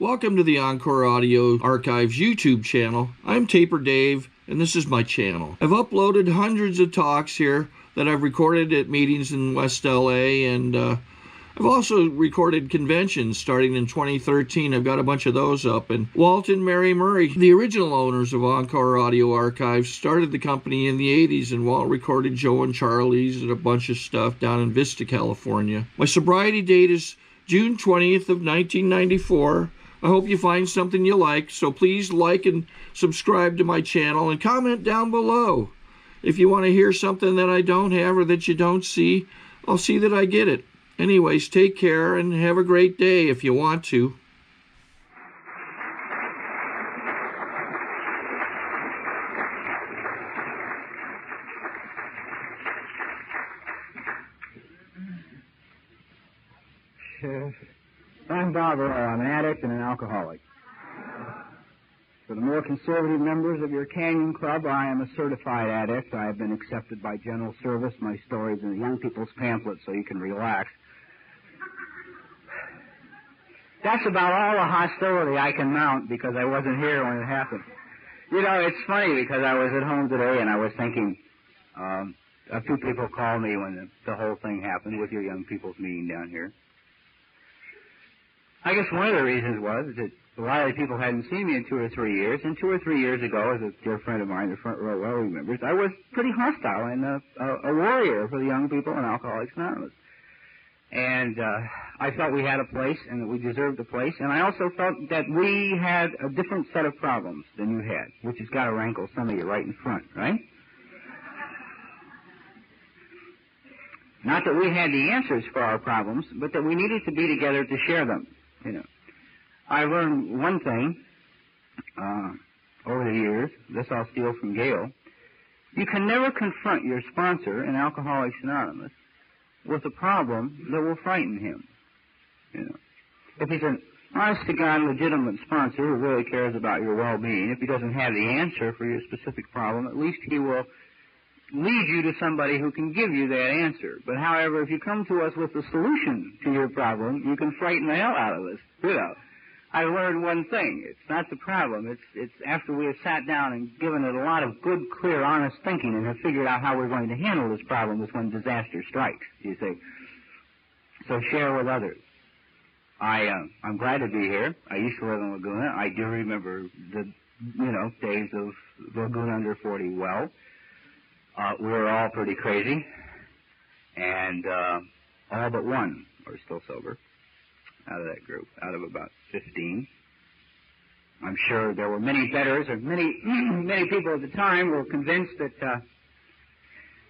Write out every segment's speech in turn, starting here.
Welcome to the Encore Audio Archives YouTube channel. I'm Taper Dave, and this is my channel. I've uploaded hundreds of talks here that I've recorded at meetings in West LA, and I've also recorded conventions starting in 2013. I've got a bunch of those up. And Walt and Mary Murray, the original owners of Encore Audio Archives, started the company in the 80s, and Walt recorded Joe and Charlie's and a bunch of stuff down in Vista, California. My sobriety date is June 20th of 1994. I hope you find something you like, so please like and subscribe to my channel and comment down below. If you want to hear something that I don't have or that you don't see, I'll see that I get it. Anyways, take care and have a great day if you want to. I'm Bob Earll. I'm an addict and an alcoholic. For the more conservative members of your Canyon Club, I am a certified addict. I have been accepted by General Service. My story's in the Young People's Pamphlet, so you can relax. That's about all the hostility I can mount because I wasn't here when it happened. You know, it's funny because I was at home today and I was thinking, a few people called me when the whole thing happened with your Young People's meeting down here. I guess one of the reasons was that a lot of people hadn't seen me in 2 or 3 years, and 2 or 3 years ago, as a dear friend of mine, the front row well remembers, I was pretty hostile and a warrior for the young people in Alcoholics Anonymous. And I felt we had a place and that we deserved a place, and I also felt that we had a different set of problems than you had, which has got to rankle some of you right in front, right? Not that we had the answers for our problems, but that we needed to be together to share them. You know, I learned one thing over the years. This I'll steal from Gail. You can never confront your sponsor in Alcoholics Anonymous with a problem that will frighten him. You know, if he's an honest-to-God, legitimate sponsor who really cares about your well-being, if he doesn't have the answer for your specific problem, at least he will lead you to somebody who can give you that answer. But however, if you come to us with the solution to your problem, you can frighten the hell out of us. You know, I learned one thing. It's not the problem. It's after we have sat down and given it a lot of good, clear, honest thinking and have figured out how we're going to handle this problem is when disaster strikes, you see. So share with others. I'm glad to be here. I used to live in Laguna. I do remember the, days of Laguna under 40 well. We were all pretty crazy, and all but one are still sober out of that group, out of about 15. I'm sure there were many betters, and many people at the time were convinced that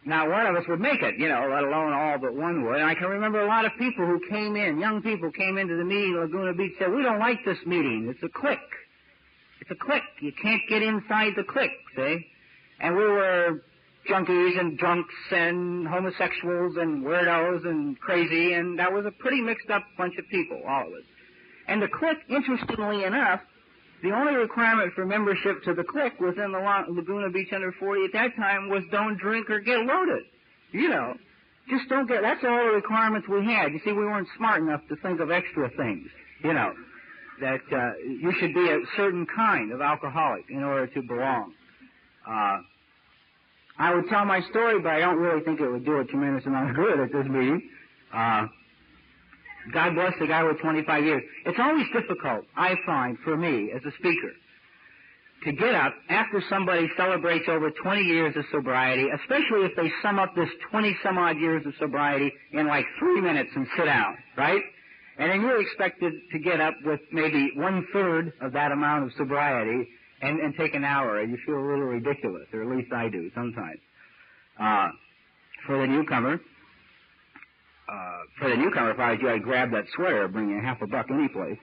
not one of us would make it, let alone all but one would. And I can remember a lot of people who came in, young people came into the meeting in Laguna Beach, said, "We don't like this meeting. It's a clique. It's a clique. You can't get inside the clique, see?" And we were junkies and drunks and homosexuals and weirdos and crazy, and that was a pretty mixed up bunch of people, all of us. And the clique, interestingly enough, the only requirement for membership to the clique within the Laguna Beach under 40 at that time was don't drink or get loaded. Just don't get, that's all the requirements we had. You see, we weren't smart enough to think of extra things, that you should be a certain kind of alcoholic in order to belong. I would tell my story, but I don't really think it would do a tremendous amount of good at this meeting. God bless the guy with 25 years. It's always difficult, I find, for me as a speaker, to get up after somebody celebrates over 20 years of sobriety, especially if they sum up this 20-some-odd years of sobriety in like 3 minutes and sit down, right? And then you're expected to get up with maybe 1/3 of that amount of sobriety and take an hour, and you feel a little ridiculous, or at least I do sometimes. For the newcomer, if I was you, I'd grab that sweater, bring you $50 any place.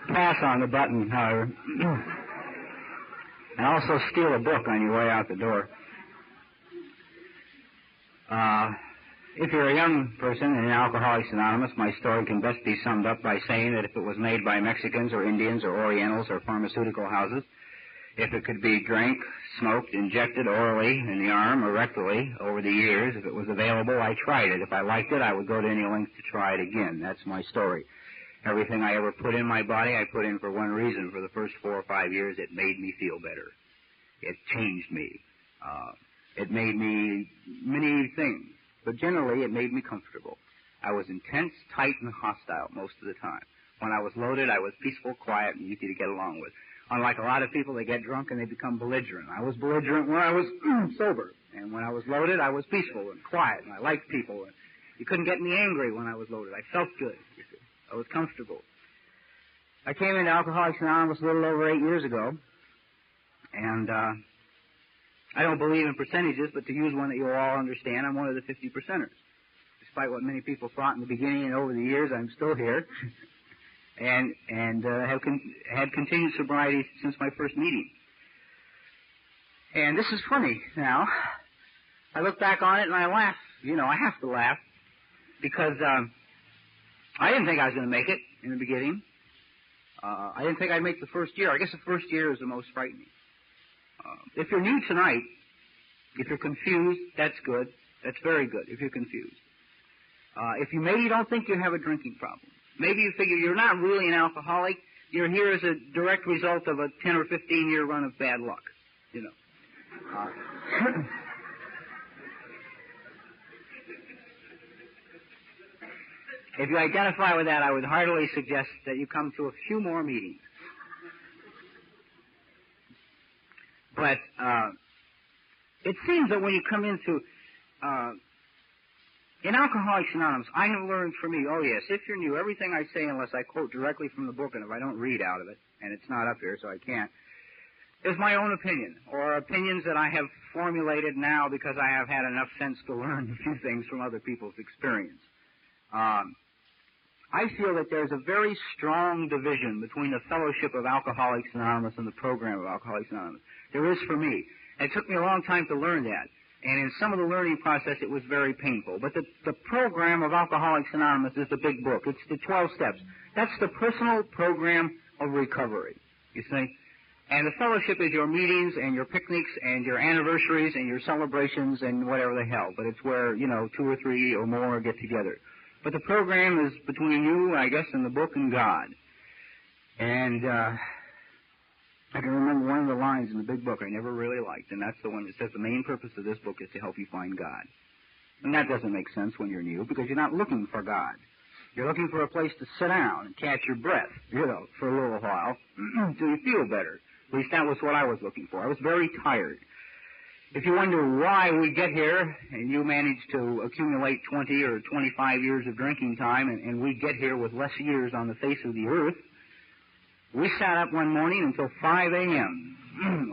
Pass on the button, however. And also steal a book on your way out the door. If you're a young person in Alcoholics Anonymous, my story can best be summed up by saying that if it was made by Mexicans or Indians or Orientals or pharmaceutical houses, if it could be drank, smoked, injected orally in the arm or rectally over the years, if it was available, I tried it. If I liked it, I would go to any length to try it again. That's my story. Everything I ever put in my body, I put in for one reason. For the first 4 or 5 years, it made me feel better. It changed me. It made me many things. But generally, it made me comfortable. I was intense, tight, and hostile most of the time. When I was loaded, I was peaceful, quiet, and easy to get along with. Unlike a lot of people, they get drunk and they become belligerent. I was belligerent when I was sober. And when I was loaded, I was peaceful and quiet, and I liked people. And you couldn't get me angry when I was loaded. I felt good, you see. I was comfortable. I came into Alcoholics Anonymous a little over 8 years ago. And I don't believe in percentages, but to use one that you'll all understand, I'm one of the 50%ers. Despite what many people thought in the beginning and over the years, I'm still here. and have had continued sobriety since my first meeting. And this is funny now. I look back on it and I laugh. You know, I have to laugh because I didn't think I was going to make it in the beginning. I didn't think I'd make the first year. I guess the first year is the most frightening. If you're new tonight, if you're confused, that's good. That's very good if you're confused. If you maybe don't think you have a drinking problem, maybe you figure you're not really an alcoholic, you're here as a direct result of a 10 or 15-year run of bad luck, you know. If you identify with that, I would heartily suggest that you come to a few more meetings. But it seems that when you come into in Alcoholics Anonymous, I have learned for me, oh yes, if you're new, everything I say, unless I quote directly from the book, and if I don't read out of it, and it's not up here, so I can't, is my own opinion, or opinions that I have formulated now because I have had enough sense to learn a few things from other people's experience. I feel that there's a very strong division between the Fellowship of Alcoholics Anonymous and the program of Alcoholics Anonymous. There is for me. And it took me a long time to learn that. And in some of the learning process, it was very painful. But the program of Alcoholics Anonymous is the big book. It's the 12 steps. That's the personal program of recovery, you see. And the fellowship is your meetings and your picnics and your anniversaries and your celebrations and whatever the hell. But it's where, you know, 2 or 3 or more get together. But the program is between you, I guess, and the book and God. And I can remember one of the lines in the big book I never really liked, and that's the one that says the main purpose of this book is to help you find God. And that doesn't make sense when you're new, because you're not looking for God. You're looking for a place to sit down and catch your breath, you know, for a little while, until you feel better. At least that was what I was looking for. I was very tired. If you wonder why we get here, and you manage to accumulate 20 or 25 years of drinking time, and we get here with less years on the face of the earth, we sat up one morning until 5 a.m.,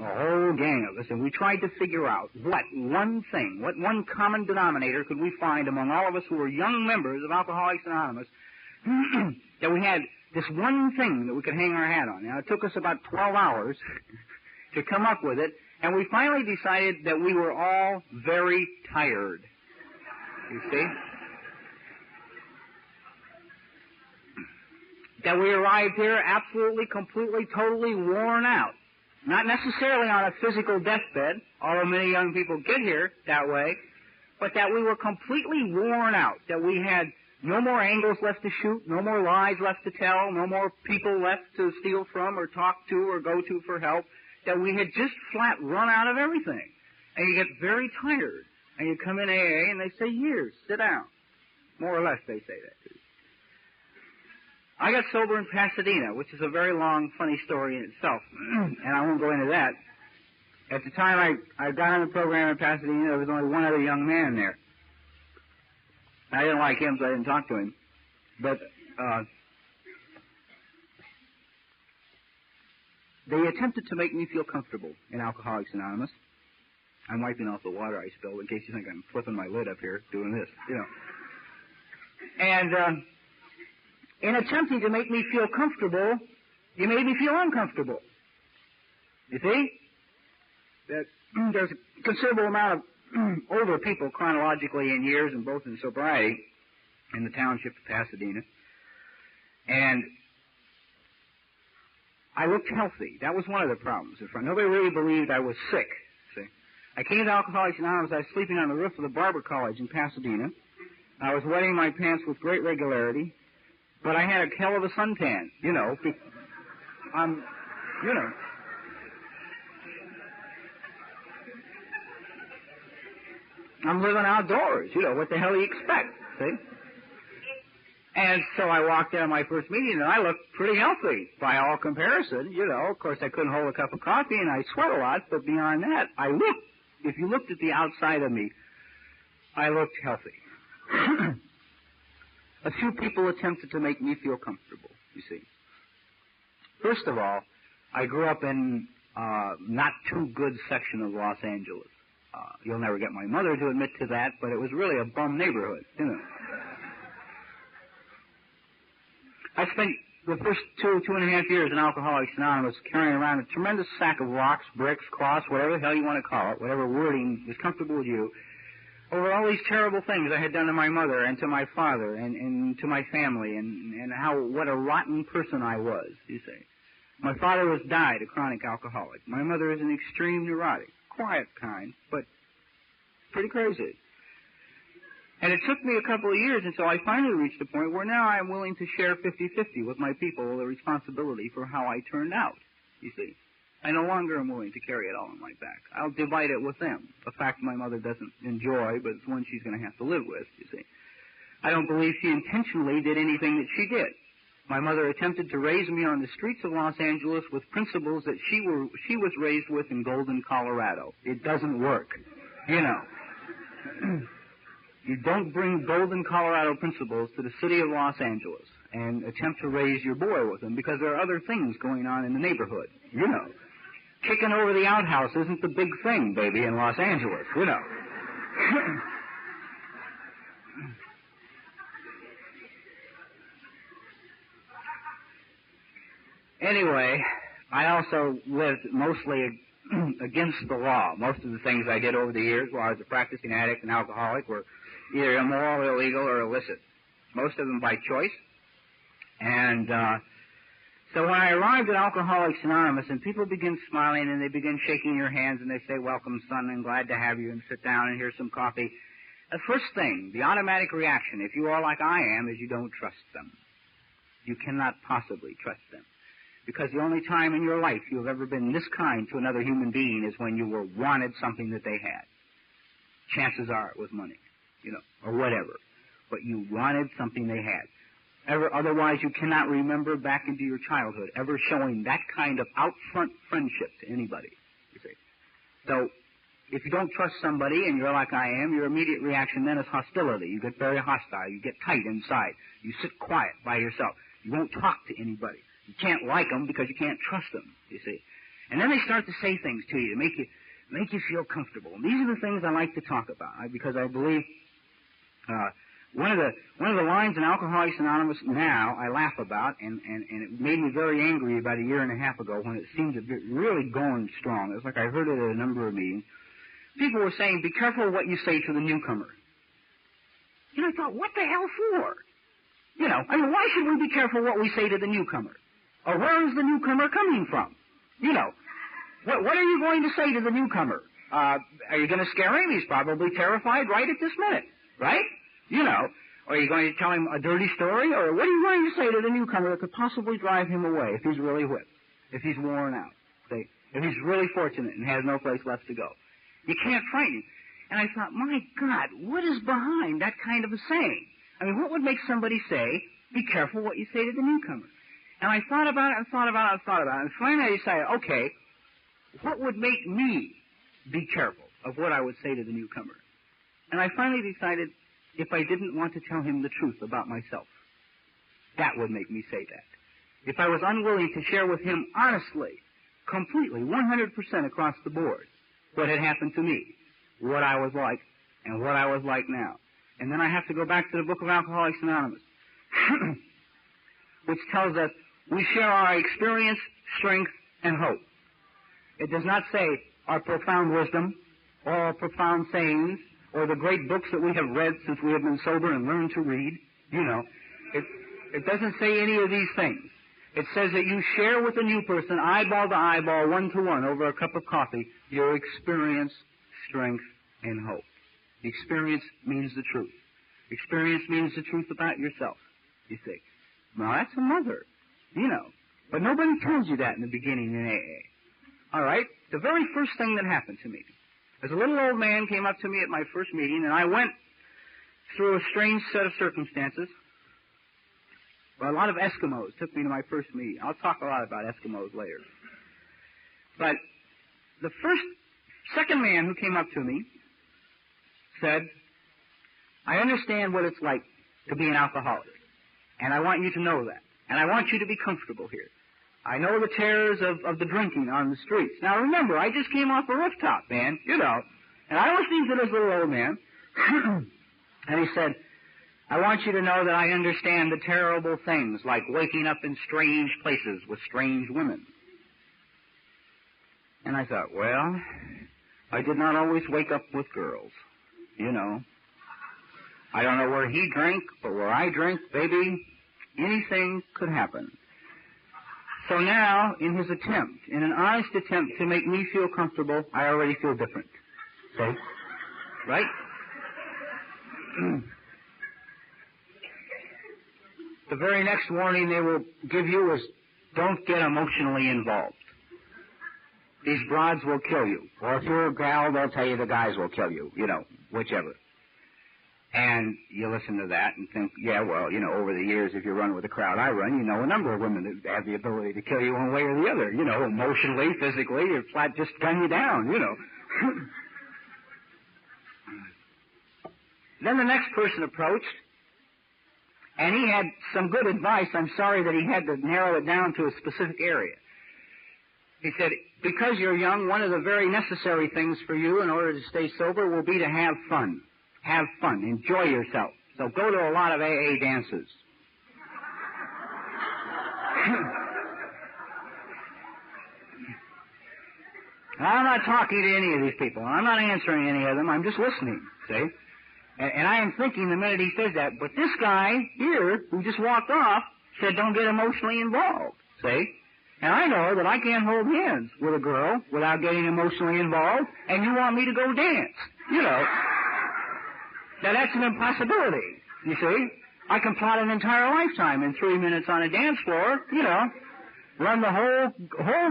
a whole gang of us, and we tried to figure out what one thing, what one common denominator could we find among all of us who were young members of Alcoholics Anonymous, that we had this one thing that we could hang our hat on. Now, it took us about 12 hours to come up with it, and we finally decided that we were all very tired, you see? That we arrived here absolutely, completely, totally worn out. Not necessarily on a physical deathbed, although many young people get here that way, but that we were completely worn out, that we had no more angles left to shoot, no more lies left to tell, no more people left to steal from or talk to or go to for help, that we had just flat run out of everything. And you get very tired. And you come in AA and they say, here, sit down. More or less they say that. I got sober in Pasadena, which is a very long, funny story in itself. And I won't go into that. At the time I got on the program in Pasadena, there was only one other young man there. I didn't like him, so I didn't talk to him. But they attempted to make me feel comfortable in Alcoholics Anonymous. I'm wiping off the water I spilled in case you think I'm flipping my lid up here doing this, you know. And in attempting to make me feel comfortable, you made me feel uncomfortable. You see? That there's a considerable amount of older people chronologically in years and both in sobriety in the township of Pasadena. And I looked healthy. That was one of the problems. Nobody really believed I was sick. See, I came to Alcoholics Anonymous. I was sleeping on the roof of the Barber College in Pasadena. I was wetting my pants with great regularity, but I had a hell of a suntan, you know. I'm living outdoors, you know. What the hell do you expect, see? And so I walked in on my first meeting, and I looked pretty healthy by all comparison, you know. Of course, I couldn't hold a cup of coffee, and I sweat a lot, but beyond that, if you looked at the outside of me, I looked healthy. A few people attempted to make me feel comfortable, you see. First of all, I grew up in not too good section of Los Angeles. You'll never get my mother to admit to that, but it was really a bum neighborhood, you know. I spent the first 2.5 years in Alcoholics Anonymous carrying around a tremendous sack of rocks, bricks, cloths, whatever the hell you want to call it, whatever wording is comfortable with you, over all these terrible things I had done to my mother and to my father and to my family and what a rotten person I was, you see. My father died a chronic alcoholic. My mother is an extreme neurotic, quiet kind, but pretty crazy. And it took me a couple of years until I finally reached a point where now I'm willing to share 50-50 with my people the responsibility for how I turned out, you see. I no longer am willing to carry it all on my back. I'll divide it with them, a fact my mother doesn't enjoy, but it's one she's going to have to live with, you see. I don't believe she intentionally did anything that she did. My mother attempted to raise me on the streets of Los Angeles with principles that she was raised with in Golden, Colorado. It doesn't work, you know. You don't bring Golden, Colorado principles to the city of Los Angeles and attempt to raise your boy with them because there are other things going on in the neighborhood, you know. Kicking over the outhouse isn't the big thing, baby, in Los Angeles, you know. Anyway, I also lived mostly against the law. Most of the things I did over the years while I was a practicing addict and alcoholic were either immoral, illegal, or illicit. Most of them by choice. And so when I arrived at Alcoholics Anonymous and people begin smiling and they begin shaking your hands and they say, "Welcome, son, and glad to have you, and sit down and here's some coffee," the first thing, the automatic reaction, if you are like I am, is you don't trust them. You cannot possibly trust them. Because the only time in your life you have ever been this kind to another human being is when you wanted something that they had. Chances are it was money, you know, or whatever. But you wanted something they had. Otherwise, you cannot remember back into your childhood ever showing that kind of out-front friendship to anybody, you see. So, if you don't trust somebody and you're like I am, your immediate reaction then is hostility. You get very hostile. You get tight inside. You sit quiet by yourself. You won't talk to anybody. You can't like them because you can't trust them, you see. And then they start to say things to you to make you feel comfortable. And these are the things I like to talk about because I believe one of the lines in Alcoholics Anonymous now I laugh about, and it made me very angry about 1.5 years ago when it seemed to be really going strong. It was like I heard it at a number of meetings. People were saying, "Be careful what you say to the newcomer." And I thought, what the hell for? You know, I mean, why should we be careful what we say to the newcomer? Or where is the newcomer coming from? You know, what are you going to say to the newcomer? Are you going to scare him? He's probably terrified right at this minute, right? You know, are you going to tell him a dirty story? Or what are you going to say to the newcomer that could possibly drive him away if he's really whipped, if he's worn out, see, if he's really fortunate and has no place left to go? You can't frighten him. And I thought, my God, what is behind that kind of a saying? I mean, what would make somebody say, "Be careful what you say to the newcomer"? And I thought about it, and finally I decided, okay, what would make me be careful of what I would say to the newcomer? And I finally decided if I didn't want to tell him the truth about myself, that would make me say that. If I was unwilling to share with him honestly, completely, 100% across the board, what had happened to me, what I was like, and what I was like now. And then I have to go back to the Book of Alcoholics Anonymous, which tells us we share our experience, strength, and hope. It does not say our profound wisdom, or profound sayings, or the great books that we have read since we have been sober and learned to read. You know, it doesn't say any of these things. It says that you share with a new person, eyeball to eyeball, one-to-one, over a cup of coffee, your experience, strength, and hope. The experience means the truth. Experience means the truth about yourself, you see. Now, that's another, you know. But nobody tells you that in the beginning in AA. All right? The very first thing that happened to me is a little old man came up to me at my first meeting, and I went through a strange set of circumstances. Well, a lot of Eskimos took me to my first meeting. I'll talk a lot about Eskimos later. But the second man who came up to me said, I understand what it's like to be an alcoholic, and I want you to know that, and I want you to be comfortable here. I know the terrors of the drinking on the streets. Now remember, I just came off a rooftop, man, you know, and I was listening to this little old man, and he said, I want you to know that I understand the terrible things like waking up in strange places with strange women. And I thought, well, I did not always wake up with girls, you know. I don't know where he drank, but where I drink, baby, anything could happen. So now, in his attempt, in an honest attempt to make me feel comfortable, I already feel different. See? Right? The very next warning they will give you is, don't get emotionally involved. These broads will kill you. Or if you're a gal, they'll tell you the guys will kill you, you know, whichever. And you listen to that and think, yeah, well, you know, over the years, if you run with the crowd I run, you know a number of women that have the ability to kill you one way or the other, you know, emotionally, physically, or flat just gun you down, you know. Then the next person approached, and he had some good advice. I'm sorry that he had to narrow it down to a specific area. He said, because you're young, one of the very necessary things for you in order to stay sober will be to have fun. Have fun. Enjoy yourself. So go to a lot of AA dances. I'm not talking to any of these people. I'm not answering any of them. I'm just listening, see? And I am thinking the minute he says that, but this guy here, who just walked off, said don't get emotionally involved, see? And I know that I can't hold hands with a girl without getting emotionally involved, and you want me to go dance, you know. Now that's an impossibility, you see. I can plot an entire lifetime in 3 minutes on a dance floor, you know. Run the whole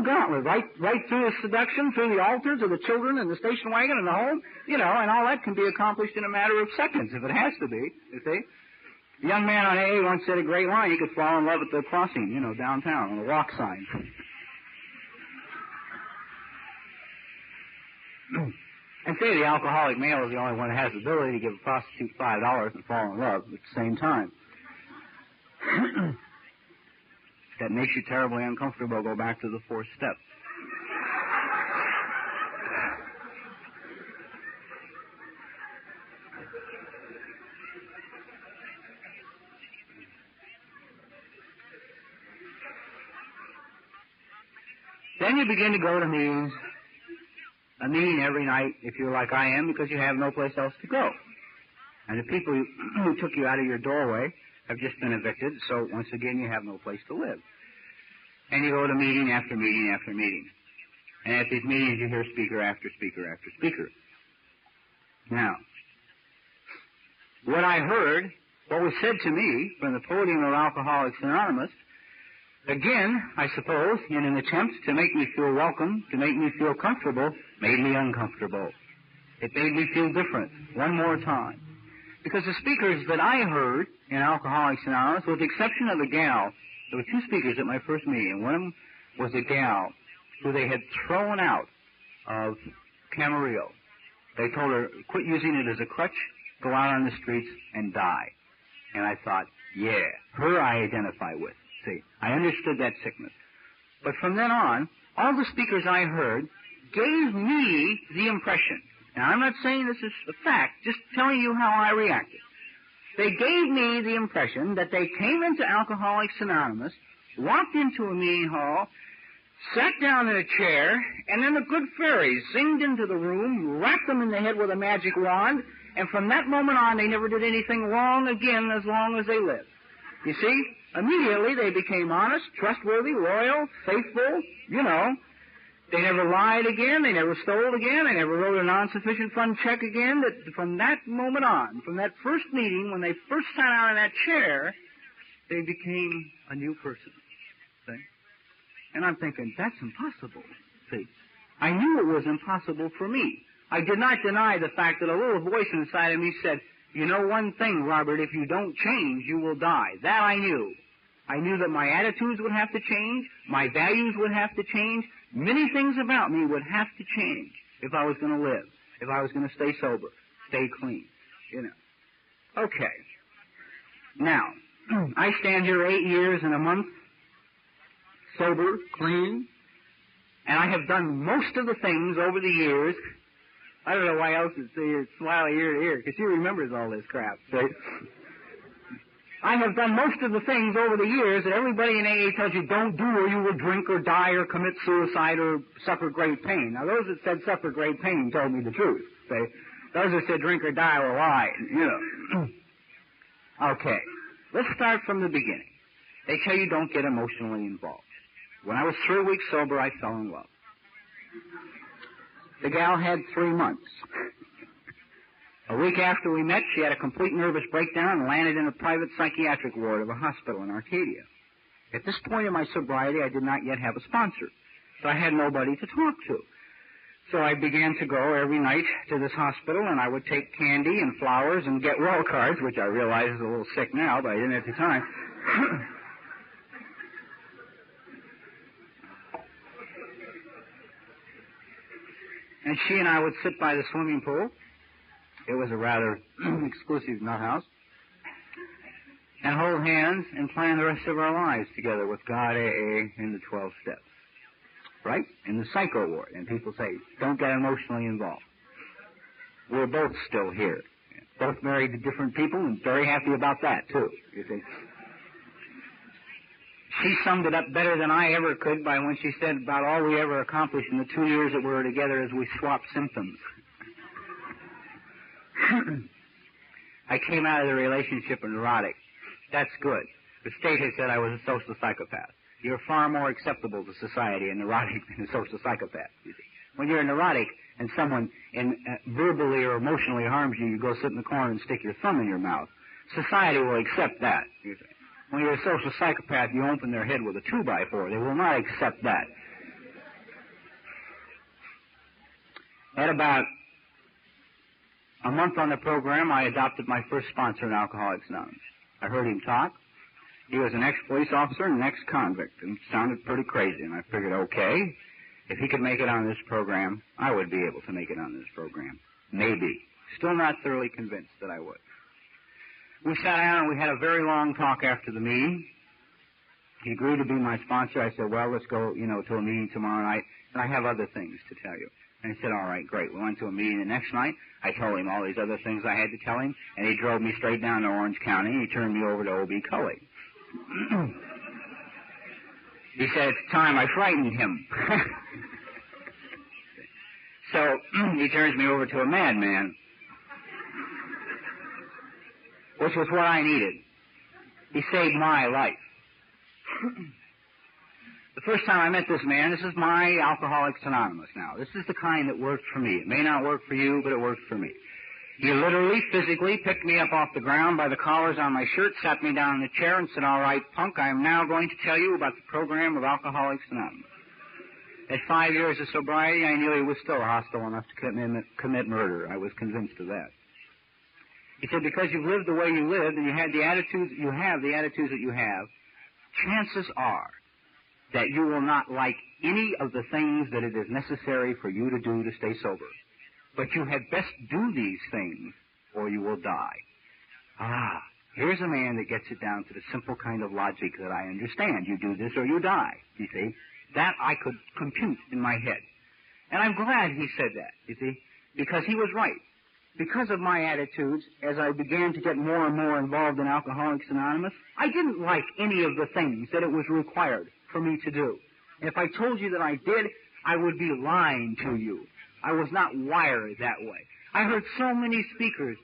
gauntlet, right through the seduction, through the altar, to the children and the station wagon and the home, you know, and all that can be accomplished in a matter of seconds if it has to be, you see. A young man on AA once said a great line, he could fall in love at the crossing, you know, downtown on a walk sign. And say the alcoholic male is the only one that has the ability to give a prostitute $5 and fall in love at the same time. That makes you terribly uncomfortable. Go back to the fourth step. Then you begin to go to meetings, a meeting every night if you're like I am, because you have no place else to go. And the people who took you out of your doorway have just been evicted, so once again you have no place to live. And you go to meeting after meeting after meeting. And at these meetings you hear speaker after speaker after speaker. Now, what I heard, what was said to me from the podium of Alcoholics Anonymous, again, I suppose, in an attempt to make me feel welcome, to make me feel comfortable, made me uncomfortable. It made me feel different, one more time. Because the speakers that I heard in Alcoholics Anonymous, with the exception of the gal, there were two speakers at my first meeting. One of them was a gal who they had thrown out of Camarillo. They told her, quit using it as a crutch, go out on the streets and die. And I thought, yeah, her I identify with. See, I understood that sickness. But from then on, all the speakers I heard gave me the impression, now I'm not saying this is a fact, just telling you how I reacted. They gave me the impression that they came into Alcoholics Anonymous, walked into a meeting hall, sat down in a chair, and then the good fairies zinged into the room, rapped them in the head with a magic wand, and from that moment on, they never did anything wrong again as long as they lived. You see, immediately they became honest, trustworthy, loyal, faithful, you know. They never lied again, they never stole again, they never wrote a non-sufficient fund check again. That from that moment on, from that first meeting, when they first sat out in that chair, they became a new person. See? And I'm thinking, that's impossible. See? I knew it was impossible for me. I did not deny the fact that a little voice inside of me said, you know one thing, Robert, if you don't change, you will die. That I knew. I knew that my attitudes would have to change, my values would have to change, many things about me would have to change if I was going to live, if I was going to stay sober, stay clean, you know. Okay. Now, I stand here 8 years and a month, sober, clean, and I have done most of the things over the years. I don't know why else it's smiling ear to ear, because she remembers all this crap. See? I have done most of the things over the years that everybody in AA tells you don't do, or you will drink or die or commit suicide or suffer great pain. Now, those that said suffer great pain told me the truth. See? Those that said drink or die were lying, you know. Okay. Let's start from the beginning. They tell you don't get emotionally involved. When I was 3 weeks sober, I fell in love. The gal had 3 months. A week after we met, she had a complete nervous breakdown and landed in a private psychiatric ward of a hospital in Arcadia. At this point in my sobriety, I did not yet have a sponsor, so I had nobody to talk to. So I began to go every night to this hospital, and I would take candy and flowers and get well cards, which I realize is a little sick now, but I didn't at the time. And she and I would sit by the swimming pool. It was a rather exclusive nut house. And hold hands and plan the rest of our lives together with God, AA, and the 12 steps. Right? In the psycho ward. And people say, don't get emotionally involved. We're both still here. Both married to different people and very happy about that, too. You see. She summed it up better than I ever could by when she said about all we ever accomplished in the 2 years that we were together is we swapped symptoms. I came out of the relationship neurotic. That's good. The state has said I was a social psychopath. You're far more acceptable to society a neurotic than a social psychopath, you see. When you're a neurotic and someone verbally or emotionally harms you, you go sit in the corner and stick your thumb in your mouth. Society will accept that, you see. When you're a social psychopath, you open their head with a 2x4. They will not accept that. At about a month on the program, I adopted my first sponsor in Alcoholics Anonymous. I heard him talk. He was an ex-police officer and an ex-convict, and sounded pretty crazy. And I figured, okay, if he could make it on this program, I would be able to make it on this program. Maybe. Still not thoroughly convinced that I would. We sat down and we had a very long talk after the meeting. He agreed to be my sponsor. I said, well, let's go, to a meeting tomorrow night, and I have other things to tell you. And he said, all right, great. We went to a meeting the next night. I told him all these other things I had to tell him, and he drove me straight down to Orange County, and he turned me over to O.B. Cully. He said, it's time I frightened him. So he turns me over to a madman, which was what I needed. He saved my life. The first time I met this man, this is my Alcoholics Anonymous now. This is the kind that worked for me. It may not work for you, but it worked for me. He literally, physically picked me up off the ground by the collars on my shirt, sat me down in a chair, and said, all right, punk, I am now going to tell you about the program of Alcoholics Anonymous. At 5 years of sobriety, I knew he was still hostile enough to commit murder. I was convinced of that. He said, because you've lived the way you lived and you had the attitudes that you have, chances are that you will not like any of the things that it is necessary for you to do to stay sober. But you had best do these things or you will die. Here's a man that gets it down to the simple kind of logic that I understand. You do this or you die, you see. That I could compute in my head. And I'm glad he said that, you see, because he was right. Because of my attitudes, as I began to get more and more involved in Alcoholics Anonymous, I didn't like any of the things that it was required for me to do. If I told you that I did, I would be lying to you. I was not wired that way. I heard so many speakers,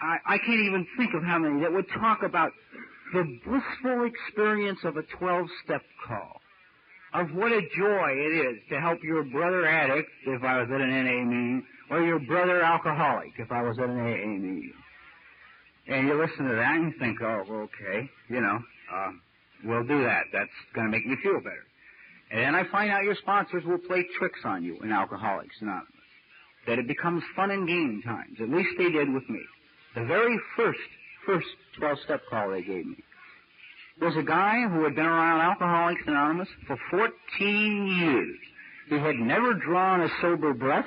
I can't even think of how many, that would talk about the blissful experience of a 12-step call, of what a joy it is to help your brother addict, if I was at an NA meeting, or your brother alcoholic, if I was at an AA meeting. And you listen to that and you think, oh, okay, we'll do that. That's going to make me feel better. And then I find out your sponsors will play tricks on you in Alcoholics Anonymous, that it becomes fun and game times. At least they did with me. The very first 12-step call they gave me was a guy who had been around Alcoholics Anonymous for 14 years. He had never drawn a sober breath.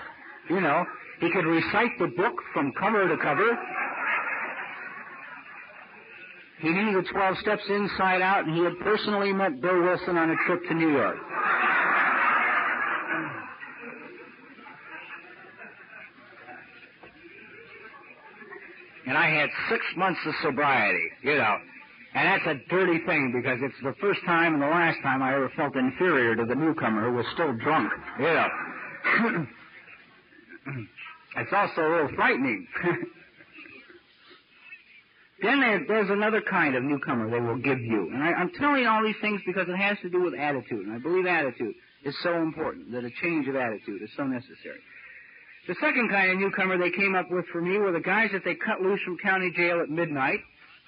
He could recite the book from cover to cover. He knew the 12 steps inside out, and he had personally met Bill Wilson on a trip to New York. And I had 6 months of sobriety, And that's a dirty thing, because it's the first time and the last time I ever felt inferior to the newcomer who was still drunk, It's also a little frightening. Then there's another kind of newcomer they will give you. And I'm telling you all these things because it has to do with attitude. And I believe attitude is so important, that a change of attitude is so necessary. The second kind of newcomer they came up with for me were the guys that they cut loose from county jail at midnight.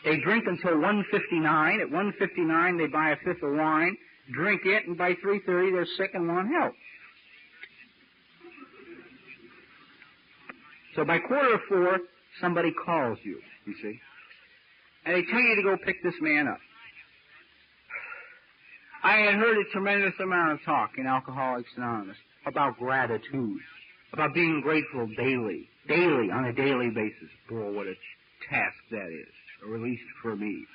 They drink until 1:59. At 1:59, they buy a fifth of wine, drink it, and by 3:30, they're sick and want help. So by 3:45, somebody calls you see. And they tell you to go pick this man up. I had heard a tremendous amount of talk in Alcoholics Anonymous about gratitude, about being grateful daily, on a daily basis. Boy, what a task that is, or at least for me.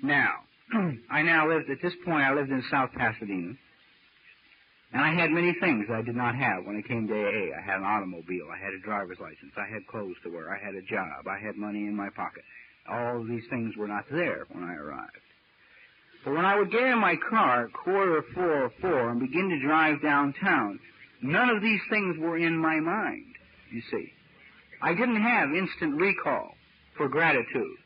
Now, at this point I lived in South Pasadena, and I had many things I did not have when I came to AA. I had an automobile, I had a driver's license, I had clothes to wear, I had a job, I had money in my pocket. All of these things were not there when I arrived. But when I would get in my car at 3:45 and begin to drive downtown, none of these things were in my mind, you see. I didn't have instant recall for gratitude.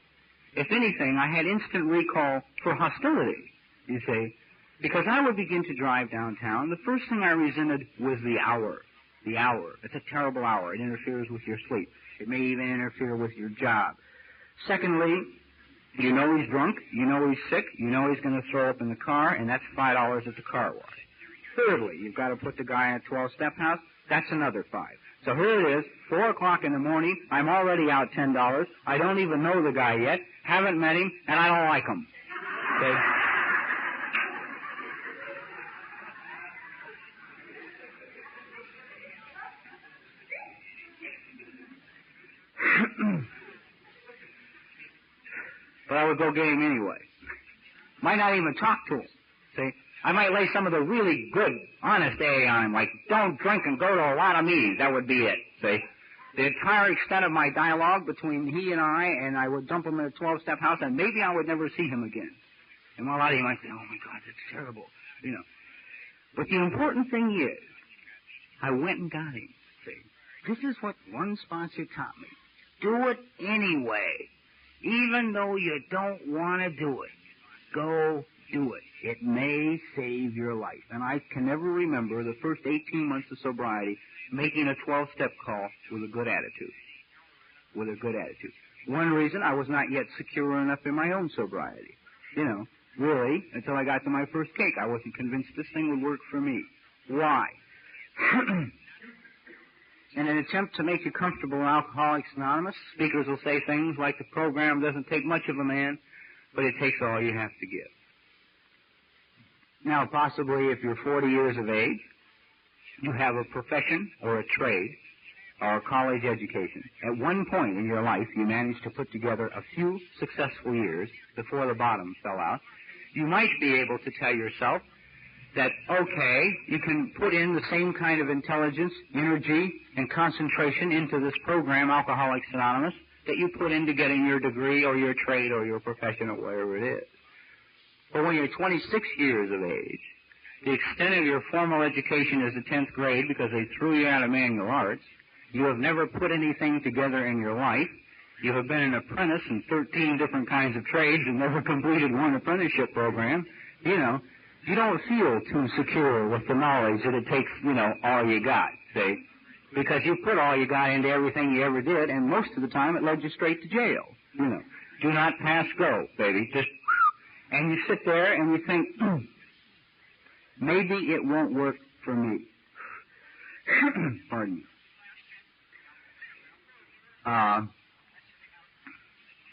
If anything, I had instant recall for hostility, you see. Because I would begin to drive downtown, the first thing I resented was the hour. The hour. It's a terrible hour. It interferes with your sleep. It may even interfere with your job. Secondly, you know he's drunk, you know he's sick, you know he's going to throw up in the car, and that's $5 at the car wash. Thirdly, you've got to put the guy in a 12-step house, that's another $5. So here it is, 4 o'clock in the morning, I'm already out $10, I don't even know the guy yet, haven't met him, and I don't like him. Okay? But I would go get him anyway. Might not even talk to him. See? I might lay some of the really good, honest AA on him, like, don't drink and go to a lot of meetings. That would be it. See? The entire extent of my dialogue between he and I would dump him in a 12-step house, and maybe I would never see him again. And a lot of you might say, oh my God, that's terrible. But the important thing is, I went and got him. See? This is what one sponsor taught me. Do it anyway. Even though you don't want to do it, go do it. It may save your life. And I can never remember the first 18 months of sobriety making a 12-step call with a good attitude. One reason, I was not yet secure enough in my own sobriety. Really, until I got to my first cake, I wasn't convinced this thing would work for me. Why? In an attempt to make you comfortable in Alcoholics Anonymous, speakers will say things like the program doesn't take much of a man, but it takes all you have to give. Now, possibly if you're 40 years of age, you have a profession or a trade or a college education. At one point in your life, you managed to put together a few successful years before the bottom fell out. You might be able to tell yourself that, okay, you can put in the same kind of intelligence, energy, and concentration into this program, Alcoholics Anonymous, that you put into getting your degree or your trade or your profession or whatever it is. But when you're 26 years of age, The extent of your formal education is the 10th grade because they threw you out of manual arts. You have never put anything together in your life. You have been an apprentice in 13 different kinds of trades and never completed one apprenticeship program. You know, you don't feel too secure with the knowledge that it takes, you know, all you got, see? Because you put all you got into everything you ever did, and most of the time it led you straight to jail, you know. Do not pass go, baby. Just, and you sit there and you think, maybe it won't work for me. Pardon me.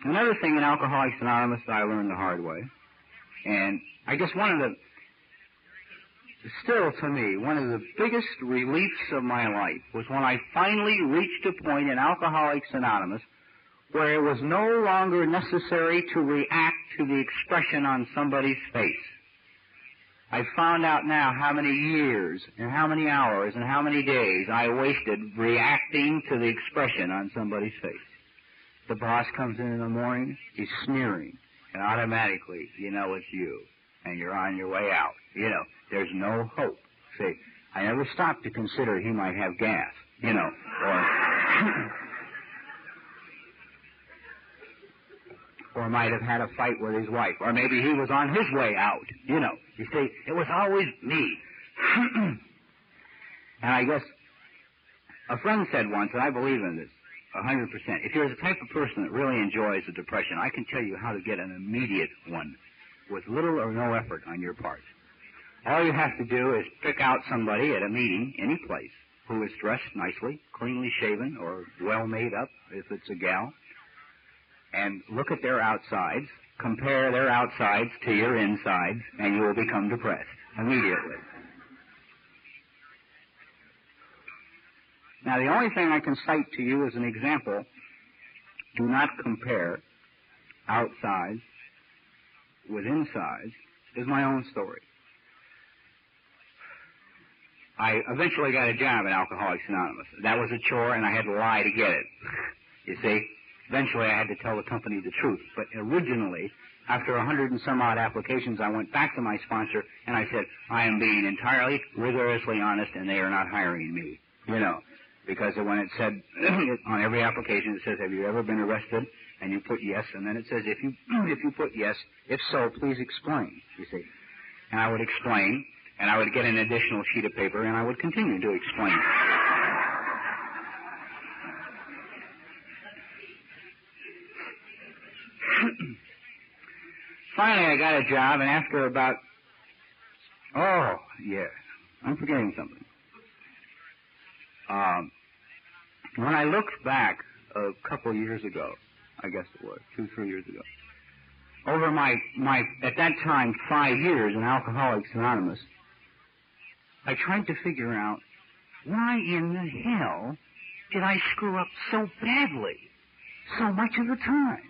Another thing in Alcoholics Anonymous that I learned the hard way, and I guess still to me, one of the biggest reliefs of my life was when I finally reached a point in Alcoholics Anonymous where it was no longer necessary to react to the expression on somebody's face. I found out now how many years and how many hours and how many days I wasted reacting to the expression on somebody's face. The boss comes in the morning, he's sneering, and automatically you know it's you, and you're on your way out. You know, there's no hope. See, I never stopped to consider he might have gas, you know, or might have had a fight with his wife, or maybe he was on his way out, you know. You see, it was always me. And I guess a friend said once, and I believe in this 100%, if you're the type of person that really enjoys a depression, I can tell you how to get an immediate one with little or no effort on your part. All you have to do is pick out somebody at a meeting, any place, who is dressed nicely, cleanly shaven, or well made up, if it's a gal, and look at their outsides, compare their outsides to your insides, and you will become depressed immediately. Now, the only thing I can cite to you as an example, do not compare outsides with insides, is my own story. I eventually got a job at Alcoholics Anonymous. That was a chore, and I had to lie to get it. You see? Eventually, I had to tell the company the truth. But originally, after 100 and some odd applications, I went back to my sponsor, and I said, I am being entirely, rigorously honest, and they are not hiring me. You know, because when it said, on every application, it says, have you ever been arrested? And you put yes, and then it says, if you put yes, if so, please explain, you see. And I would explain, and I would get an additional sheet of paper, and I would continue to explain. Finally, I got a job, and after about, I'm forgetting something. When I looked back a couple years ago, I guess it was, 2-3 years ago, over my at that time, 5 years in Alcoholics Anonymous, I tried to figure out, why in the hell did I screw up so badly so much of the time?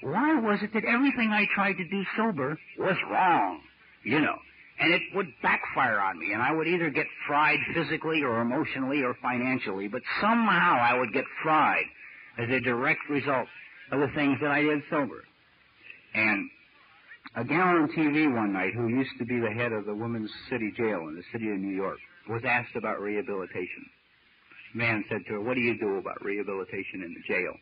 Why was it that everything I tried to do sober was wrong, you know? And it would backfire on me, and I would either get fried physically or emotionally or financially, but somehow I would get fried as a direct result of the things that I did sober. And a gal on TV one night who used to be the head of the women's city jail in the city of New York was asked about rehabilitation. The man said to her, what do you do about rehabilitation in the jail?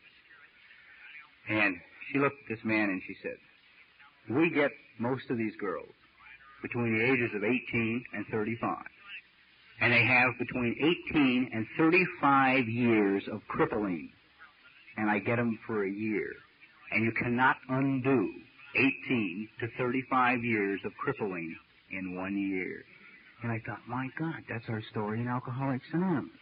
And she looked at this man and she said, we get most of these girls between the ages of 18 and 35. And they have between 18 and 35 years of crippling. And I get them for a year. And you cannot undo 18 to 35 years of crippling in 1 year. And I thought, my God, that's our story in Alcoholics Anonymous.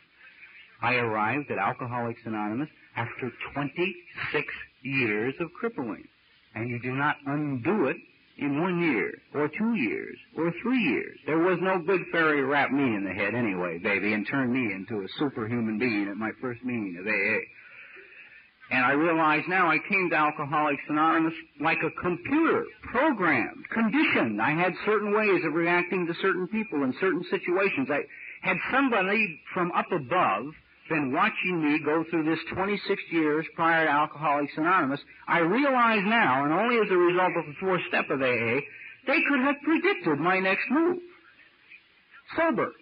I arrived at Alcoholics Anonymous after 26 years of crippling. And you do not undo it in 1 year, or 2 years, or 3 years. There was no big fairy wrap me in the head anyway, baby, and turn me into a superhuman being at my first meeting of AA. And I realize now I came to Alcoholics Anonymous like a computer, programmed, conditioned. I had certain ways of reacting to certain people in certain situations. I had somebody from up above been watching me go through this 26 years prior to Alcoholics Anonymous. I realize now, and only as a result of the fourth step of AA, they could have predicted my next move. sober.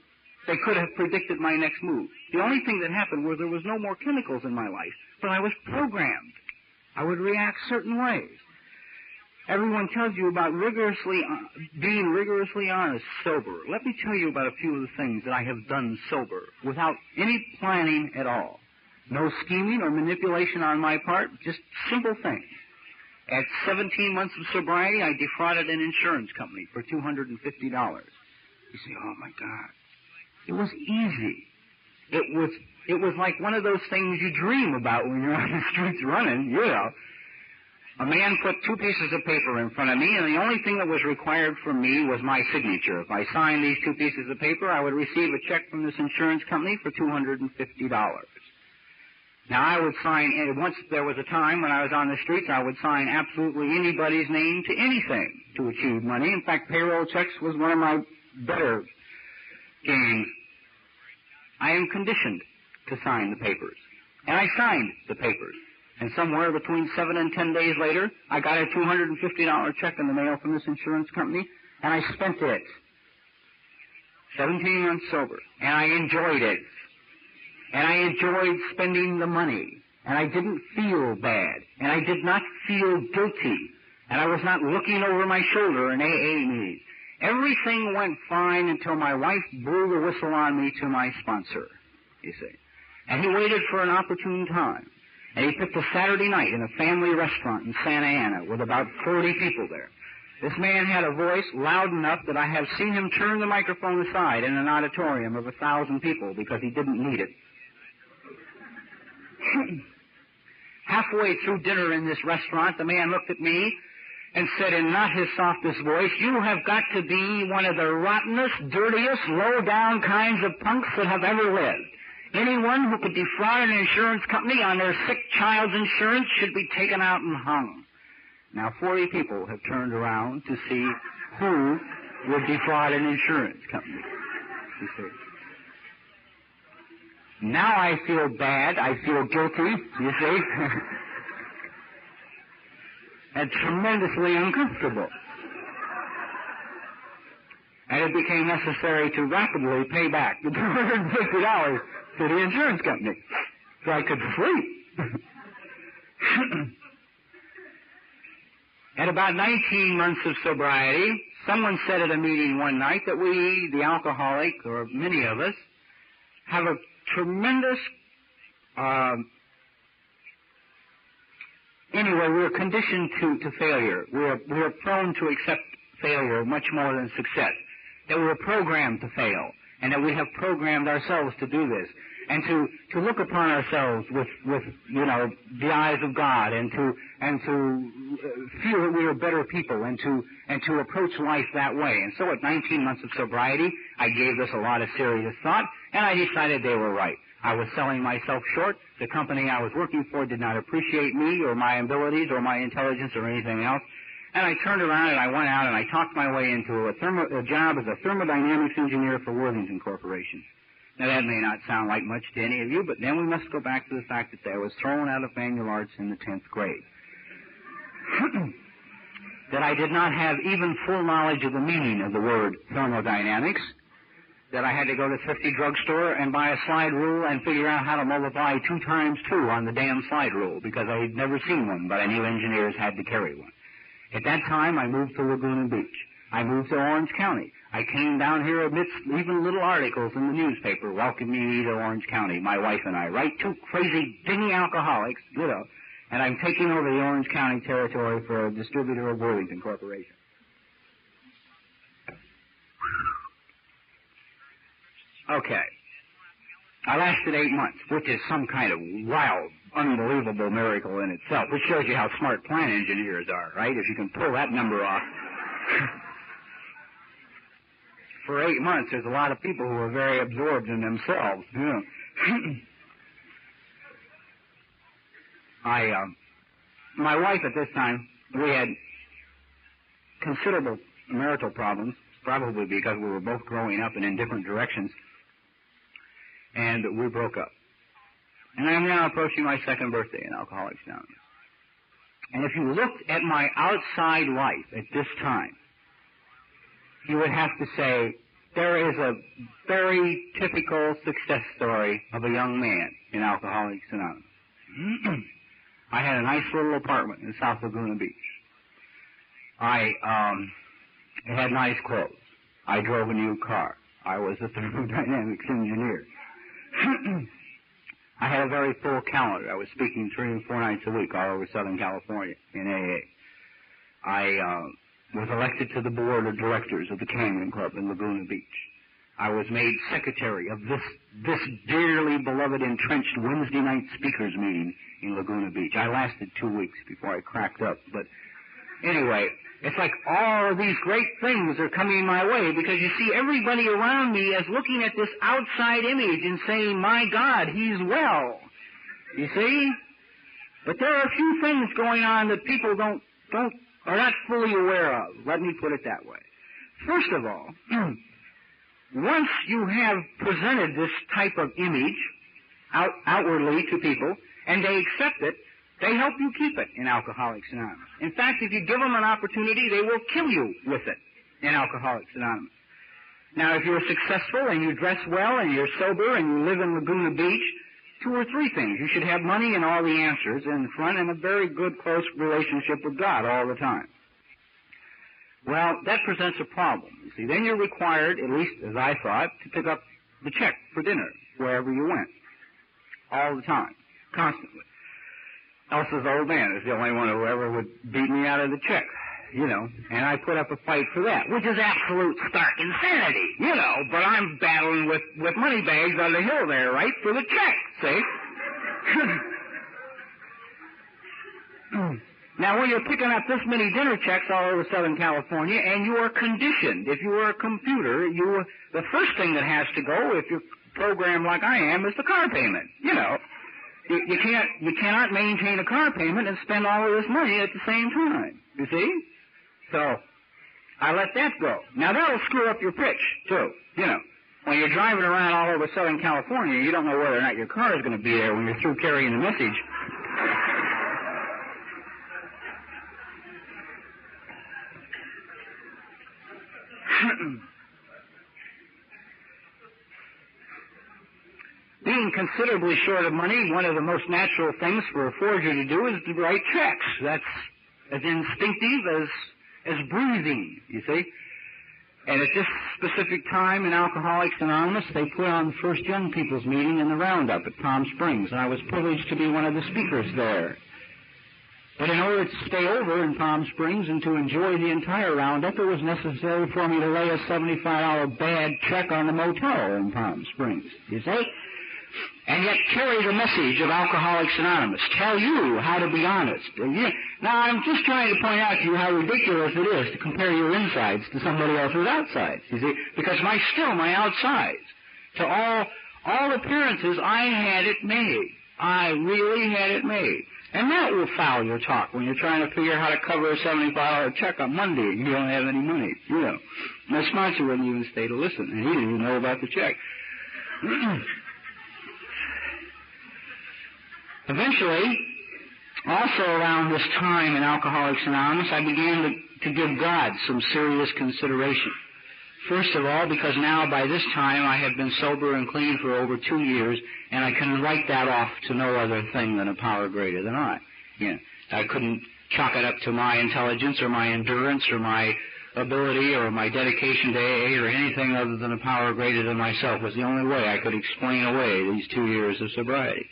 They could have predicted my next move. The only thing that happened was there was no more chemicals in my life, but I was programmed. I would react certain ways. Everyone tells you about being rigorously honest, sober. Let me tell you about a few of the things that I have done sober, without any planning at all. No scheming or manipulation on my part, just simple things. At 17 months of sobriety, I defrauded an insurance company for $250. You say, oh my God. It was easy. It was like one of those things you dream about when you're on the streets running, you know. A man put two pieces of paper in front of me, and the only thing that was required from me was my signature. If I signed these two pieces of paper, I would receive a check from this insurance company for $250. Now, I would sign, once there was a time when I was on the streets, I would sign absolutely anybody's name to anything to achieve money. In fact, payroll checks was one of my better games. I am conditioned to sign the papers. And I signed the papers. And somewhere between 7 and 10 days later, I got a $250 check in the mail from this insurance company, and I spent it. 17 months sober. And I enjoyed it. And I enjoyed spending the money. And I didn't feel bad. And I did not feel guilty. And I was not looking over my shoulder in AA meetings. Everything went fine until my wife blew the whistle on me to my sponsor, you see. And he waited for an opportune time. And he picked a Saturday night in a family restaurant in Santa Ana with about 40 people there. This man had a voice loud enough that I have seen him turn the microphone aside in an auditorium of 1,000 people because he didn't need it. Halfway through dinner in this restaurant, the man looked at me and said in not his softest voice, "You have got to be one of the rottenest, dirtiest, low-down kinds of punks that have ever lived. Anyone who could defraud an insurance company on their sick child's insurance should be taken out and hung." Now, 40 people have turned around to see who would defraud an insurance company. You see. Now I feel bad. I feel guilty, you see. And tremendously uncomfortable. And it became necessary to rapidly pay back the $250 to the insurance company so I could sleep. At about 19 months of sobriety, someone said at a meeting one night that we, the alcoholic, or many of us, have a tremendous, anyway, we're conditioned to failure. We're prone to accept failure much more than success. That we're programmed to fail, and that we have programmed ourselves to do this, and to look upon ourselves with the eyes of God, and to feel that we are better people, and to approach life that way. And so at 19 months of sobriety, I gave this a lot of serious thought, and I decided they were right. I was selling myself short. The company I was working for did not appreciate me or my abilities or my intelligence or anything else. And I turned around and I went out and I talked my way into a job as a thermodynamics engineer for Worthington Corporation. Now that may not sound like much to any of you, but then we must go back to the fact that I was thrown out of manual arts in the 10th grade. That I did not have even full knowledge of the meaning of the word thermodynamics. That I had to go to Thrifty Drugstore and buy a slide rule and figure out how to multiply 2 times 2 on the damn slide rule because I had never seen one, but I knew engineers had to carry one. At that time, I moved to Laguna Beach. I moved to Orange County. I came down here amidst even little articles in the newspaper welcoming me to Orange County, my wife and I, right? 2 crazy, dingy alcoholics, and I'm taking over the Orange County territory for a distributor of Worthington Corporation. Okay. I lasted 8 months, which is some kind of wild, unbelievable miracle in itself, which shows you how smart plant engineers are, right? If you can pull that number off. For 8 months, there's a lot of people who are very absorbed in themselves. My wife at this time, we had considerable marital problems, probably because we were both growing up and in different directions, and we broke up. And I'm now approaching my 2nd birthday in Alcoholics Anonymous. And if you looked at my outside life at this time, you would have to say, There is a very typical success story of a young man in Alcoholics Anonymous. I had a nice little apartment in South Laguna Beach. I had nice clothes. I drove a new car. I was a thermodynamics engineer. I had a very full calendar. I was speaking 3 and 4 nights a week all over Southern California in AA. I was elected to the board of directors of the Canyon Club in Laguna Beach. I was made secretary of this dearly beloved entrenched Wednesday night speakers meeting in Laguna Beach. I lasted 2 weeks before I cracked up. But anyway, it's like all of these great things are coming my way because you see everybody around me is looking at this outside image and saying, my God, he's well. You see? But there are a few things going on that people are not fully aware of. Let me put it that way. First of all, once you have presented this type of image outwardly to people, and they accept it, they help you keep it in Alcoholics Anonymous. In fact, if you give them an opportunity, they will kill you with it in Alcoholics Anonymous. Now, if you're successful and you dress well and you're sober and you live in Laguna Beach, 2 or 3 things. You should have money and all the answers in front and a very good, close relationship with God all the time. Well, that presents a problem. You see, then you're required, at least as I thought, to pick up the check for dinner wherever you went. All the time. Constantly. Elsa's old man is the only one who ever would beat me out of the check, you know, and I put up a fight for that, which is absolute stark insanity, you know, but I'm battling with money bags on the hill there, right, for the check, see? Now, when you're picking up this many dinner checks all over Southern California, and you are conditioned, if you were a computer, the first thing that has to go, if you're programmed like I am, is the car payment, you know. You cannot maintain a car payment and spend all of this money at the same time, you see? So, I let that go. Now, that'll screw up your pitch, too, you know. When you're driving around all over Southern California, you don't know whether or not your car is going to be there when you're through carrying the message. Being considerably short of money, one of the most natural things for a forger to do is to write checks. That's as instinctive as breathing, you see. And at this specific time in Alcoholics Anonymous, they put on the first young people's meeting in the Roundup at Palm Springs, and I was privileged to be one of the speakers there. But in order to stay over in Palm Springs and to enjoy the entire Roundup, it was necessary for me to lay a $75 bad check on the motel in Palm Springs, you see. And yet carry the message of Alcoholics Anonymous. Tell you how to be honest. Now, I'm just trying to point out to you how ridiculous it is to compare your insides to somebody else's outsides, you see, because my outsides, to all appearances, I had it made. I really had it made. And that will foul your talk when you're trying to figure how to cover a $75 check on Monday and you don't have any money, you know. My sponsor wouldn't even stay to listen, and he didn't even know about the check. Eventually, also around this time in Alcoholics Anonymous, I began to give God some serious consideration. First of all, because now by this time I have been sober and clean for over 2 years, and I can write that off to no other thing than a power greater than I. Yeah, I couldn't chalk it up to my intelligence or my endurance or my ability or my dedication to AA or anything other than a power greater than myself was the only way I could explain away these 2 years of sobriety.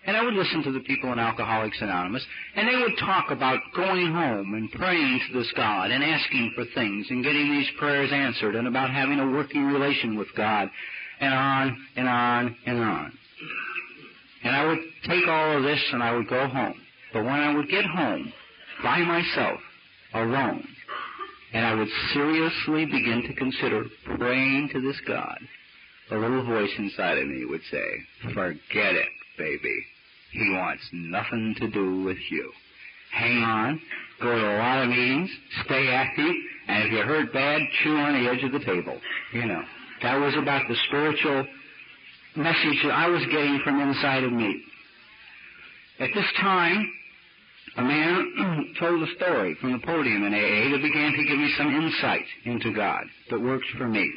And I would listen to the people in Alcoholics Anonymous, and they would talk about going home and praying to this God and asking for things and getting these prayers answered and about having a working relation with God, and on and on and on. And I would take all of this and I would go home. But when I would get home by myself, alone, and I would seriously begin to consider praying to this God, a little voice inside of me would say, forget it, baby. He wants nothing to do with you. Hang on, go to a lot of meetings, stay active, and if you're hurt bad, chew on the edge of the table. You know, that was about the spiritual message that I was getting from inside of me. At this time, a man told a story from the podium in AA that began to give me some insight into God that works for me.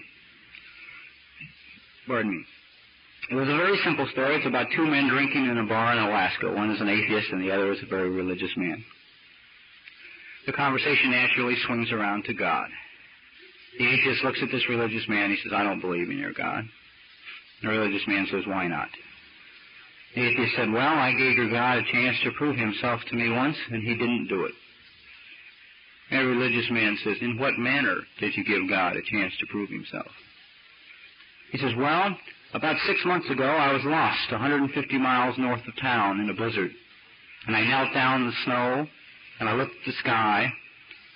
Pardon me. It was a very simple story. It's about two men drinking in a bar in Alaska. One is an atheist and the other is a very religious man. The conversation naturally swings around to God. The atheist looks at this religious man. He says, I don't believe in your God. The religious man says, why not? The atheist said, well, I gave your God a chance to prove himself to me once, and he didn't do it. And the religious man says, in what manner did you give God a chance to prove himself? He says, well, about 6 months ago, I was lost 150 miles north of town in a blizzard. And I knelt down in the snow, and I looked at the sky.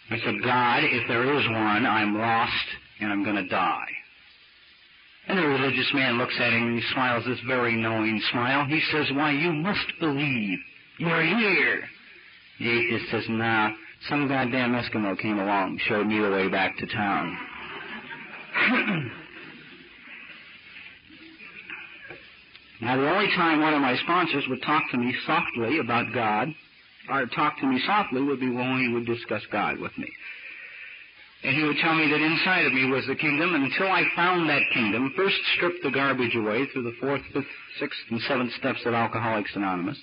I said, God, if there is one, I'm lost, and I'm going to die. And the religious man looks at him, and he smiles this very knowing smile. He says, why, you must believe. You're here. The atheist says, nah, some goddamn Eskimo came along, showed me the way back to town. Now, the only time one of my sponsors would talk to me softly about God, or talk to me softly, would be when he would discuss God with me. And he would tell me that inside of me was the kingdom, and until I found that kingdom, first stripped the garbage away through the 4th, 5th, 6th, and 7th steps of Alcoholics Anonymous,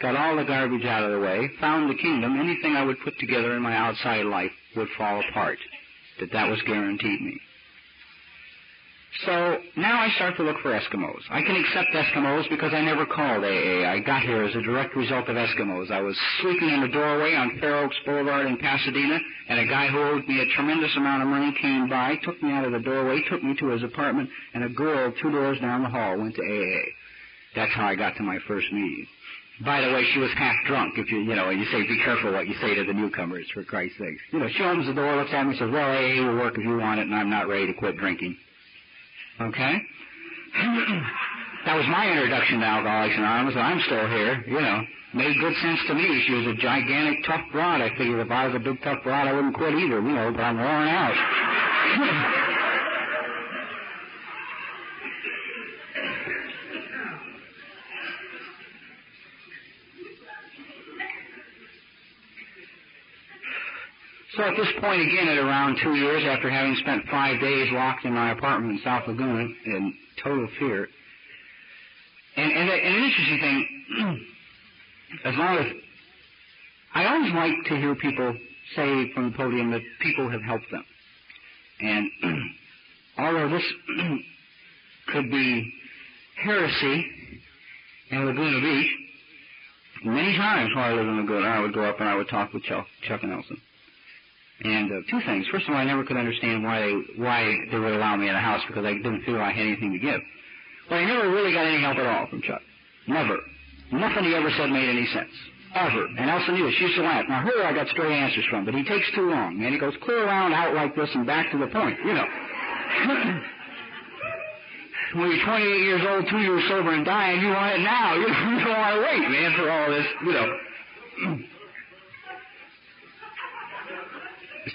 got all the garbage out of the way, found the kingdom, anything I would put together in my outside life would fall apart. That was guaranteed me. So now I start to look for Eskimos. I can accept Eskimos because I never called AA. I got here as a direct result of Eskimos. I was sleeping in the doorway on Fair Oaks Boulevard in Pasadena, and a guy who owed me a tremendous amount of money came by, took me out of the doorway, took me to his apartment, and a girl 2 doors down the hall went to AA. That's how I got to my first meeting. By the way, she was half drunk. If you say, be careful what you say to the newcomers, for Christ's sakes. She opens the door, looks at me, and says, well, AA will work if you want it, and I'm not ready to quit drinking. Okay? That was my introduction to Alcoholics Anonymous, and I'm still here, Made good sense to me. She was a gigantic, tough broad. I figured if I was a big, tough broad, I wouldn't quit either, but I'm worn out. So at this point, again, at around 2 years, after having spent 5 days locked in my apartment in South Laguna in total fear, and an interesting thing, as long as I always like to hear people say from the podium that people have helped them. And although this could be heresy in Laguna Beach, many times while I lived in Laguna, I would go up and I would talk with Chuck and Nelson. And two things. First of all, I never could understand why they would allow me in the house, because I didn't feel I had anything to give. But I never really got any help at all from Chuck. Never. Nothing he ever said made any sense. Ever. And Nelson knew it. She used to laugh. Now, her I got straight answers from, but he takes too long. And he goes clear around, out like this, and back to the point, When you're 28 years old, 2 years sober and dying, you want it now. You don't want to wait, man, for all this,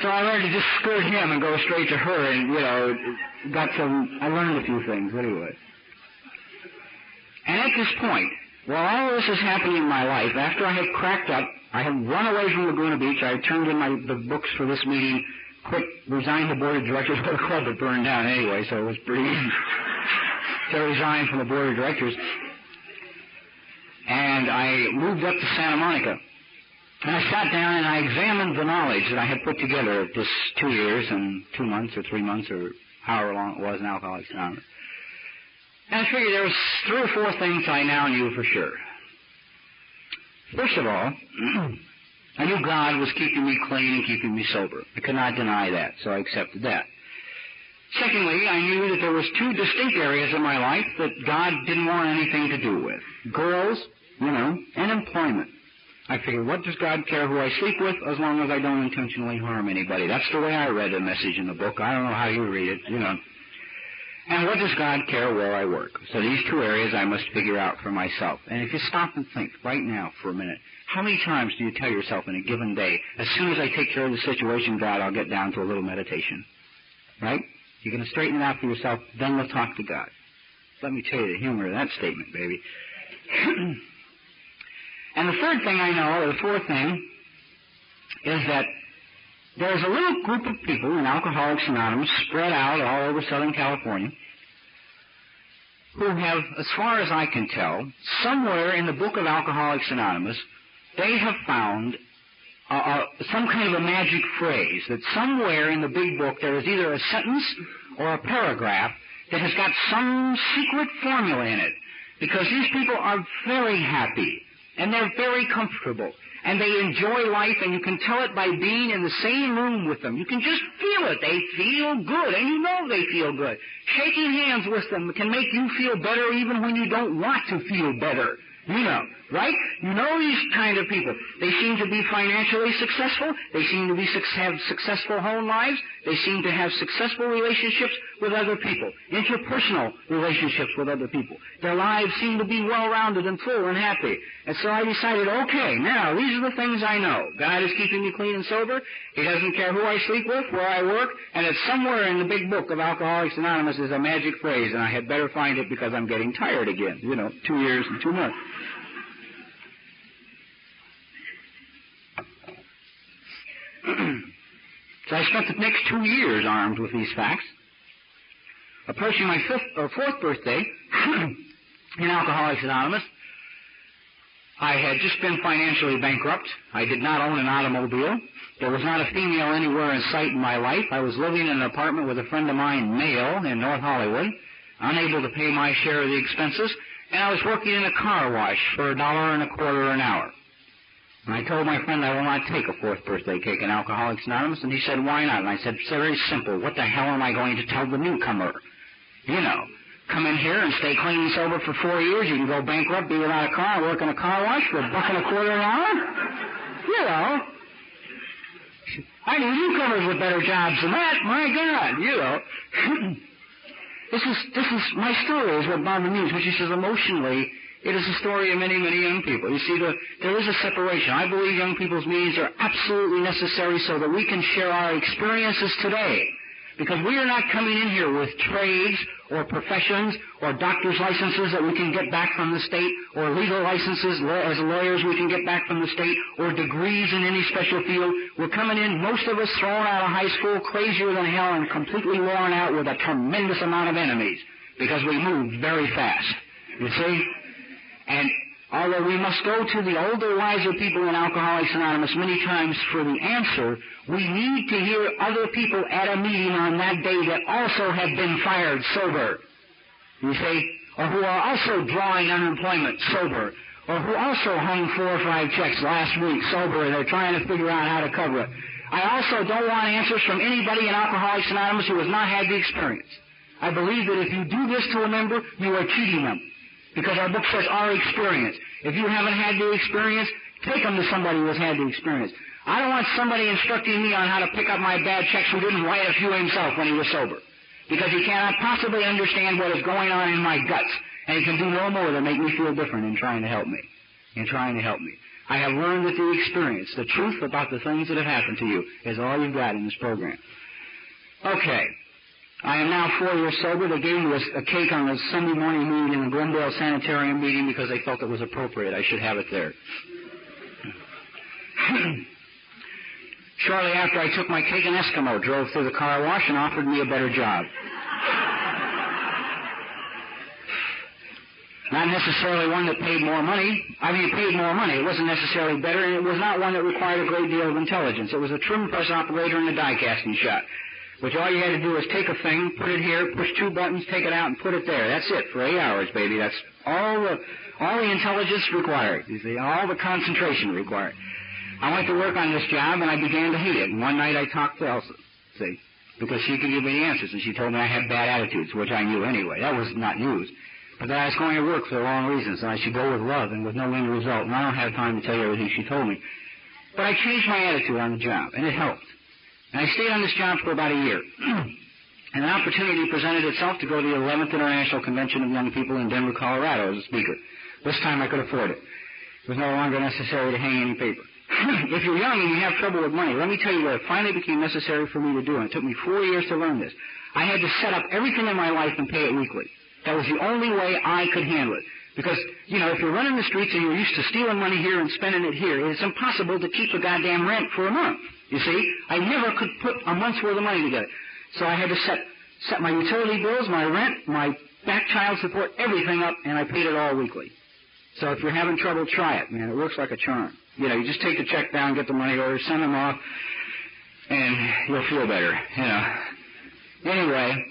So I learned to just skirt him and go straight to her, and, I learned a few things anyway. And at this point, while all of this is happening in my life, after I had cracked up, I had run away from Laguna Beach, I had turned in the books for this meeting, quit, resigned the board of directors, well, the club had burned down anyway, so it was pretty easy to resign from the board of directors. And I moved up to Santa Monica. And I sat down and I examined the knowledge that I had put together this 2 years and 2 months or 3 months or however long it was in Alcoholics Anonymous. And I figured there was 3 or 4 things I now knew for sure. First of all, I knew God was keeping me clean and keeping me sober. I could not deny that, so I accepted that. Secondly, I knew that there was 2 distinct areas of my life that God didn't want anything to do with. Girls, and employment. I figured, what does God care who I sleep with as long as I don't intentionally harm anybody? That's the way I read the message in the book. I don't know how you read it, And what does God care where I work? So these 2 areas I must figure out for myself. And if you stop and think right now for a minute, how many times do you tell yourself in a given day, as soon as I take care of the situation, God, I'll get down to a little meditation? Right? You're going to straighten it out for yourself, then we'll talk to God. Let me tell you the humor of that statement, baby. And the third thing I know, or the fourth thing, is that there's a little group of people in Alcoholics Anonymous spread out all over Southern California who have, as far as I can tell, somewhere in the book of Alcoholics Anonymous, they have found some kind of a magic phrase, that somewhere in the big book there is either a sentence or a paragraph that has got some secret formula in it. Because these people are very happy, and they're very comfortable, and they enjoy life, and you can tell it by being in the same room with them. You can just feel it. They feel good, and you know they feel good. Shaking hands with them can make you feel better even when you don't want to feel better. You know, right? You know these kind of people. They seem to be financially successful. They seem to have successful home lives. They seem to have successful relationships with other people, interpersonal relationships with other people. Their lives seem to be well-rounded and full and happy. And so I decided, okay, now these are the things I know. God is keeping me clean and sober. He doesn't care who I sleep with, where I work, and it's somewhere in the big book of Alcoholics Anonymous is a magic phrase, and I had better find it because I'm getting tired again. 2 years and 2 months. So I spent the next 2 years armed with these facts. Approaching my 5th or 4th birthday in Alcoholics Anonymous, I had just been financially bankrupt. I did not own an automobile. There was not a female anywhere in sight in my life. I was living in an apartment with a friend of mine, male, in North Hollywood, unable to pay my share of the expenses, and I was working in a car wash for $1.25 an hour. And I told my friend I will not take a 4th birthday cake in Alcoholics Anonymous, and he said, why not? And I said, it's very simple. What the hell am I going to tell the newcomer? Come in here and stay clean and sober for 4 years. You can go bankrupt, be without a car, work in a car wash for $1.25 an hour. I need newcomers with better jobs than that. My God, This is my story is what Bob means, which he says emotionally, it is a story of many, many young people. You see, there is a separation. I believe young people's meetings are absolutely necessary so that we can share our experiences today. Because we are not coming in here with trades or professions or doctor's licenses that we can get back from the state, or legal licenses as lawyers we can get back from the state, or degrees in any special field. We're coming in, most of us thrown out of high school, crazier than hell, and completely worn out with a tremendous amount of enemies because we move very fast. You see? And although we must go to the older, wiser people in Alcoholics Anonymous many times for the answer, we need to hear other people at a meeting on that day that also have been fired sober, you see, or who are also drawing unemployment sober, or who also hung 4 or 5 checks last week sober and they're trying to figure out how to cover it. I also don't want answers from anybody in Alcoholics Anonymous who has not had the experience. I believe that if you do this to a member, you are cheating them. Because our book says our experience. If you haven't had the experience, take them to somebody who has had the experience. I don't want somebody instructing me on how to pick up my bad checks who didn't write a few himself when he was sober. Because he cannot possibly understand what is going on in my guts. And he can do no more than make me feel different in trying to help me. I have learned that the experience, the truth about the things that have happened to you, is all you've got in this program. Okay. I am now 4 years sober. They gave me a cake on a Sunday morning meeting in the Glendale Sanitarium meeting because they felt it was appropriate. I should have it there. Shortly after I took my cake, an Eskimo drove through the car wash and offered me a better job. Not necessarily one that paid more money. It paid more money. It wasn't necessarily better, and it was not one that required a great deal of intelligence. It was a trim press operator in a die casting shop, which all you had to do was take a thing, put it here, push 2 buttons, take it out, and put it there. That's it for 8 hours, baby. That's all the intelligence required. You see, all the concentration required. I went to work on this job, and I began to hate it. And one night I talked to Elsa, see, because she could give me the answers, and she told me I had bad attitudes, which I knew anyway. That was not news. But that I was going to work for the wrong reasons, and I should go with love and with no end result. And I don't have time to tell you everything she told me. But I changed my attitude on the job, and it helped. And I stayed on this job for about a year. And an opportunity presented itself to go to the 11th International Convention of Young People in Denver, Colorado as a speaker. This time I could afford it. It was no longer necessary to hang any paper. If you're young and you have trouble with money, let me tell you what it finally became necessary for me to do. And it took me 4 years to learn this. I had to set up everything in my life and pay it weekly. That was the only way I could handle it. Because, if you're running the streets and you're used to stealing money here and spending it here, it's impossible to keep the goddamn rent for a month. You see? I never could put a month's worth of money together. So I had to set my utility bills, my rent, my back child support, everything up, and I paid it all weekly. So if you're having trouble, try it, man. It works like a charm. You know, you just take the check down, get the money order, send them off, and you'll feel better, you know. Anyway,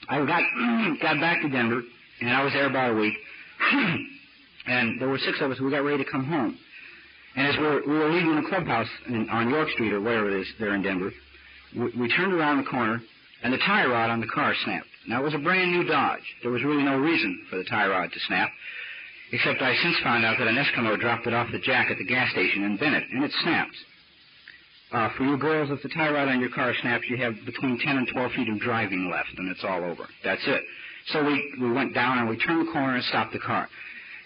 I got back to Denver, and I was there about a week, and there were 6 of us. We got ready to come home. And as we were leaving the clubhouse on York Street, or wherever it is there in Denver, we turned around the corner, and the tie rod on the car snapped. Now, it was a brand-new Dodge. There was really no reason for the tie rod to snap, except I since found out that an Eskimo dropped it off the jack at the gas station in Bennett, and it snapped. For you girls, if the tie rod on your car snaps, you have between 10 and 12 feet of driving left, and it's all over. That's it. So we went down, and we turned the corner and stopped the car.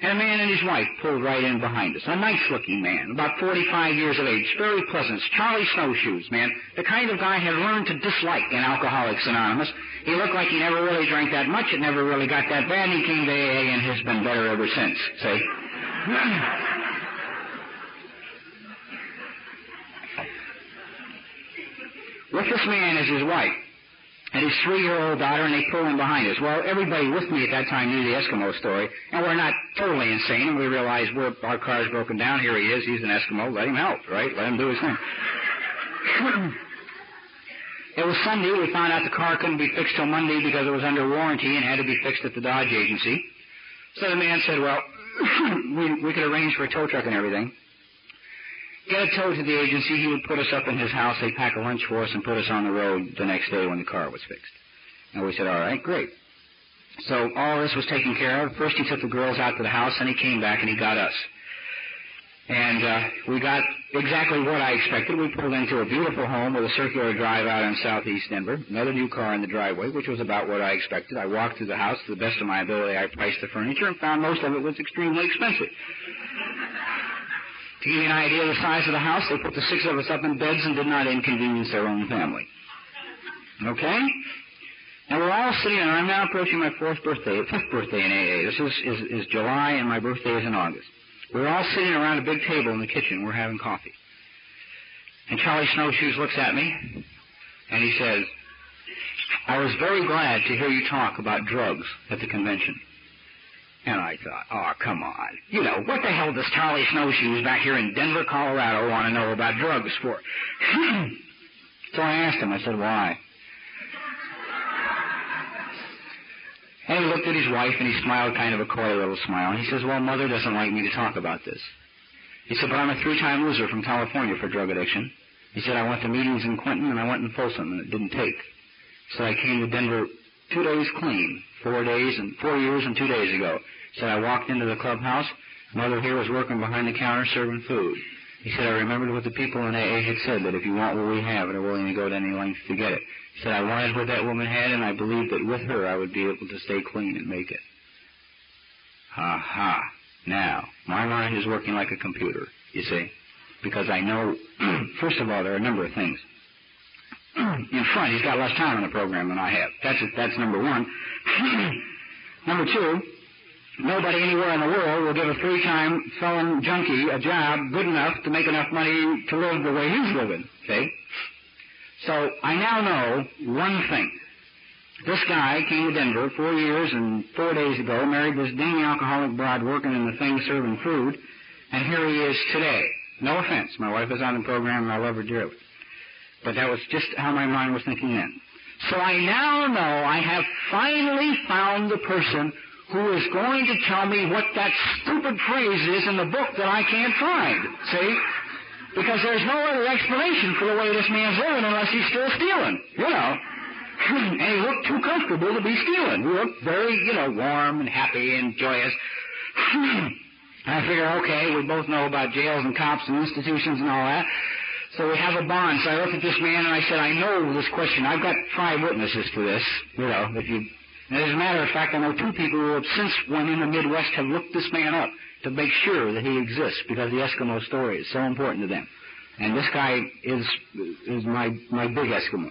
And a man and his wife pulled right in behind us. A nice-looking man, about 45 years of age, very pleasant. Charlie Snowshoes, man. The kind of guy I had learned to dislike in Alcoholics Anonymous. He looked like he never really drank that much. It never really got that bad. He came to AA and has been better ever since, see? With this man is his wife and his 3-year-old daughter, and they pull in behind us. Well, everybody with me at that time knew the Eskimo story, and we're not totally insane, and we realized our car's broken down. Here he is. He's an Eskimo. Let him help, right? Let him do his thing. It was Sunday. We found out the car couldn't be fixed till Monday because it was under warranty and had to be fixed at the Dodge agency. So the man said, well, we could arrange for a tow truck and everything. Get a tow to the agency. He would put us up in his house. They'd pack a lunch for us and put us on the road the next day when the car was fixed. And we said, all right, great. So all this was taken care of. First he took the girls out to the house, and he came back and he got us. And we got exactly what I expected. We pulled into a beautiful home with a circular drive out in southeast Denver, another new car in the driveway, which was about what I expected. I walked through the house. To the best of my ability, I priced the furniture and found most of it was extremely expensive. To give you an idea of the size of the house, they put the 6 of us up in beds and did not inconvenience their own family. Okay? And we're all sitting, and I'm now approaching my 5th birthday in AA. This is July, and my birthday is in August. We're all sitting around a big table in the kitchen. We're having coffee. And Charlie Snowshoes looks at me, and he says, I was very glad to hear you talk about drugs at the convention. And I thought, oh, come on. You know, what the hell does Charlie Snowshoes back here in Denver, Colorado want to know about drugs for? So I asked him, I said, why? And he looked at his wife, and he smiled kind of a coy little smile. And he says, well, Mother doesn't like me to talk about this. He said, but I'm a 3-time loser from California for drug addiction. He said, I went to meetings in Quinton, and I went in Folsom, and it didn't take. So I came to Denver 2 days clean, 4 years and 2 days ago. He said, I walked into the clubhouse. Mother here was working behind the counter serving food. He said, I remembered what the people in AA had said, that if you want what we have and are willing to go to any length to get it. He said, I wanted what that woman had, and I believed that with her I would be able to stay clean and make it. Ha ha. Now, my mind is working like a computer, you see, because I know, first of all, there are a number of things. In front, he's got less time on the program than I have. That's number one. Number 2, nobody anywhere in the world will give a 3-time felon junkie a job good enough to make enough money to live the way he's living, see? So I now know one thing. This guy came to Denver 4 years and 4 days ago, married this dang alcoholic broad working in the thing serving food, and here he is today. No offense. My wife is on the program, and I love her dearly. But that was just how my mind was thinking then. So I now know I have finally found the person who is going to tell me what that stupid phrase is in the book that I can't find, see? Because there's no other explanation for the way this man's living unless he's still stealing, you know. And he looked too comfortable to be stealing. He looked very, warm and happy and joyous. I figure, okay, we both know about jails and cops and institutions and all that. So we have a bond. So I looked at this man and I said, I know this question. I've got 5 witnesses to this, and as a matter of fact, I know 2 people who have since, when in the Midwest, have looked this man up to make sure that he exists, because the Eskimo story is so important to them. And this guy is my big Eskimo.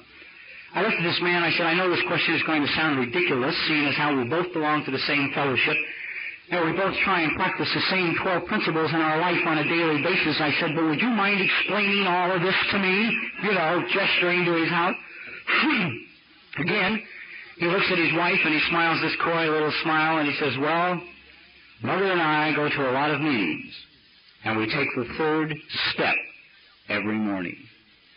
I looked at this man, I said, I know this question is going to sound ridiculous, seeing as how we both belong to the same fellowship, and we both try and practice the same 12 principles in our life on a daily basis. I said, but would you mind explaining all of this to me? Gesturing to his house. Again, he looks at his wife and he smiles this coy little smile and he says, well, Mother and I go to a lot of meetings and we take the third step every morning.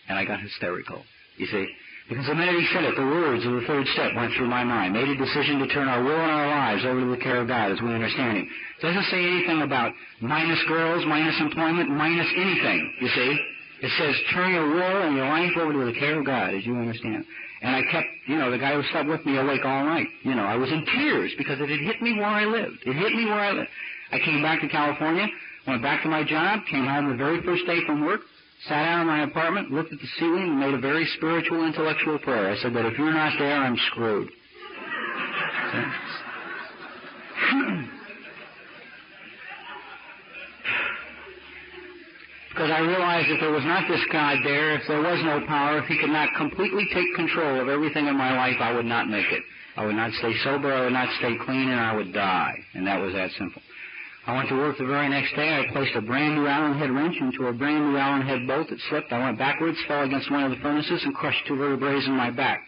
And I got hysterical, you see. Because the minute he said it, the words of the third step went through my mind. Made a decision to turn our will and our lives over to the care of God as we understand Him. It doesn't say anything about minus girls, minus employment, minus anything, you see. It says turn your will and your life over to the care of God as you understand. And I kept, the guy who slept with me awake all night. I was in tears because it had hit me where I lived. It hit me where I lived. I came back to California, went back to my job, came home the very first day from work, sat down in my apartment, looked at the ceiling, and made a very spiritual, intellectual prayer. I said that if you're not there, I'm screwed. Because I realized if there was not this God there, if there was no power, if He could not completely take control of everything in my life, I would not make it. I would not stay sober, I would not stay clean, and I would die. And that was that simple. I went to work the very next day. I placed a brand new Allen head wrench into a brand new Allen head bolt. It slipped. I went backwards, fell against one of the furnaces, and crushed 2 vertebrae in my back.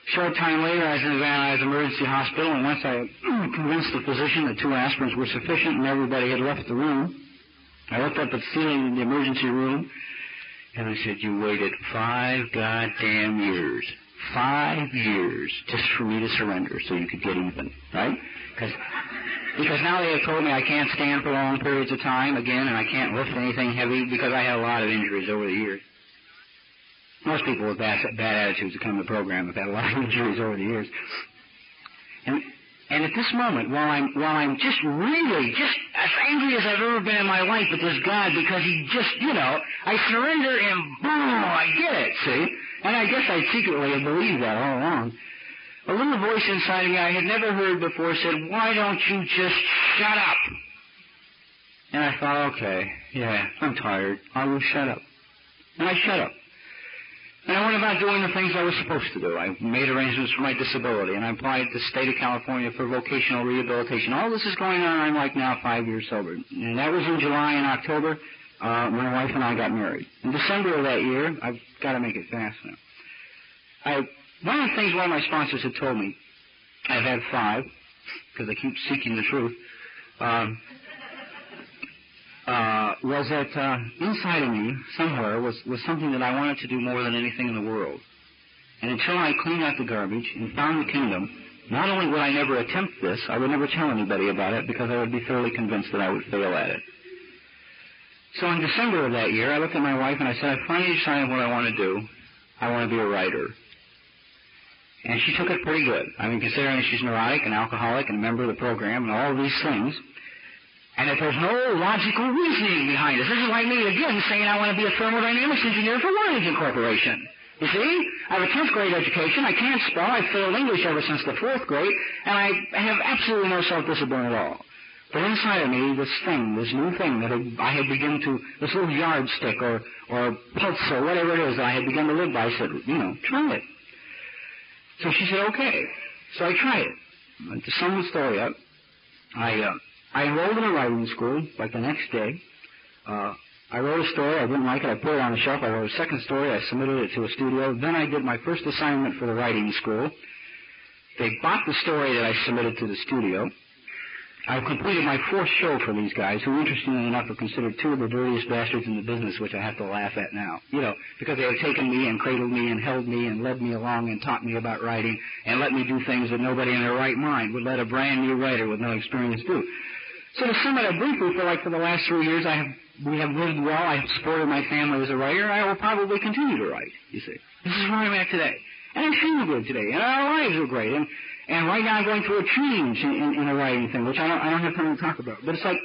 Short time later, I was in the Van Nuys Emergency Hospital, and once I convinced the physician that 2 aspirins were sufficient and everybody had left the room, I looked up at the ceiling in the emergency room, and I said, you waited 5 goddamn years. 5 years just for me to surrender so you could get even, right? Because now they have told me I can't stand for long periods of time again, and I can't lift anything heavy because I had a lot of injuries over the years. Most people with bad attitudes that come to the program have had a lot of injuries over the years. And at this moment, while I'm just really as angry as I've ever been in my life at this God, because He just, I surrender and boom, I get it, see? And I guess I secretly had believed that all along. A little voice inside of me I had never heard before said, why don't you just shut up? And I thought, okay, yeah, I'm tired. I will shut up. And I shut up. And I went about doing the things I was supposed to do. I made arrangements for my disability, and I applied to the state of California for vocational rehabilitation. All this is going on. I'm like now 5 years sober. And that was in July and October. My wife and I got married. In December of that year, I've got to make it fast now. One of the things one of my sponsors had told me, I've had 5, because I keep seeking the truth, was that inside of me, somewhere, was something that I wanted to do more than anything in the world. And until I cleaned out the garbage and found the kingdom, not only would I never attempt this, I would never tell anybody about it because I would be thoroughly convinced that I would fail at it. So in December of that year, I looked at my wife and I said, I finally decided what I want to do. I want to be a writer. And she took it pretty good. I mean, considering she's neurotic and alcoholic and a member of the program and all of these things, and that there's no logical reasoning behind it. This is like me, again, saying I want to be a thermodynamics engineer for Worthington Corporation. You see? I have a 10th grade education. I can't spell. I failed English ever since the 4th grade, and I have absolutely no self-discipline at all. But inside of me, this new thing that I had begun to, this little yardstick or pulse or whatever it is that I had begun to live by, said, try it. So she said, okay. So I tried it. And to sum the story up, I enrolled in a writing school, like the next day. I wrote a story. I didn't like it. I put it on the shelf. I wrote a second story. I submitted it to a studio. Then I did my first assignment for the writing school. They bought the story that I submitted to the studio. I completed my 4th show for these guys, who, interestingly enough, are considered 2 of the dirtiest bastards in the business, which I have to laugh at now. Because they have taken me and cradled me and held me and led me along and taught me about writing and let me do things that nobody in their right mind would let a brand new writer with no experience do. So to sum it up briefly, for the last 3 years, we have lived well. I have supported my family as a writer. I will probably continue to write, you see. This is where I'm at today. And I'm feeling good today. And our lives are great. And right now I'm going through a change in the writing thing, which I don't have time to talk about. But it's like,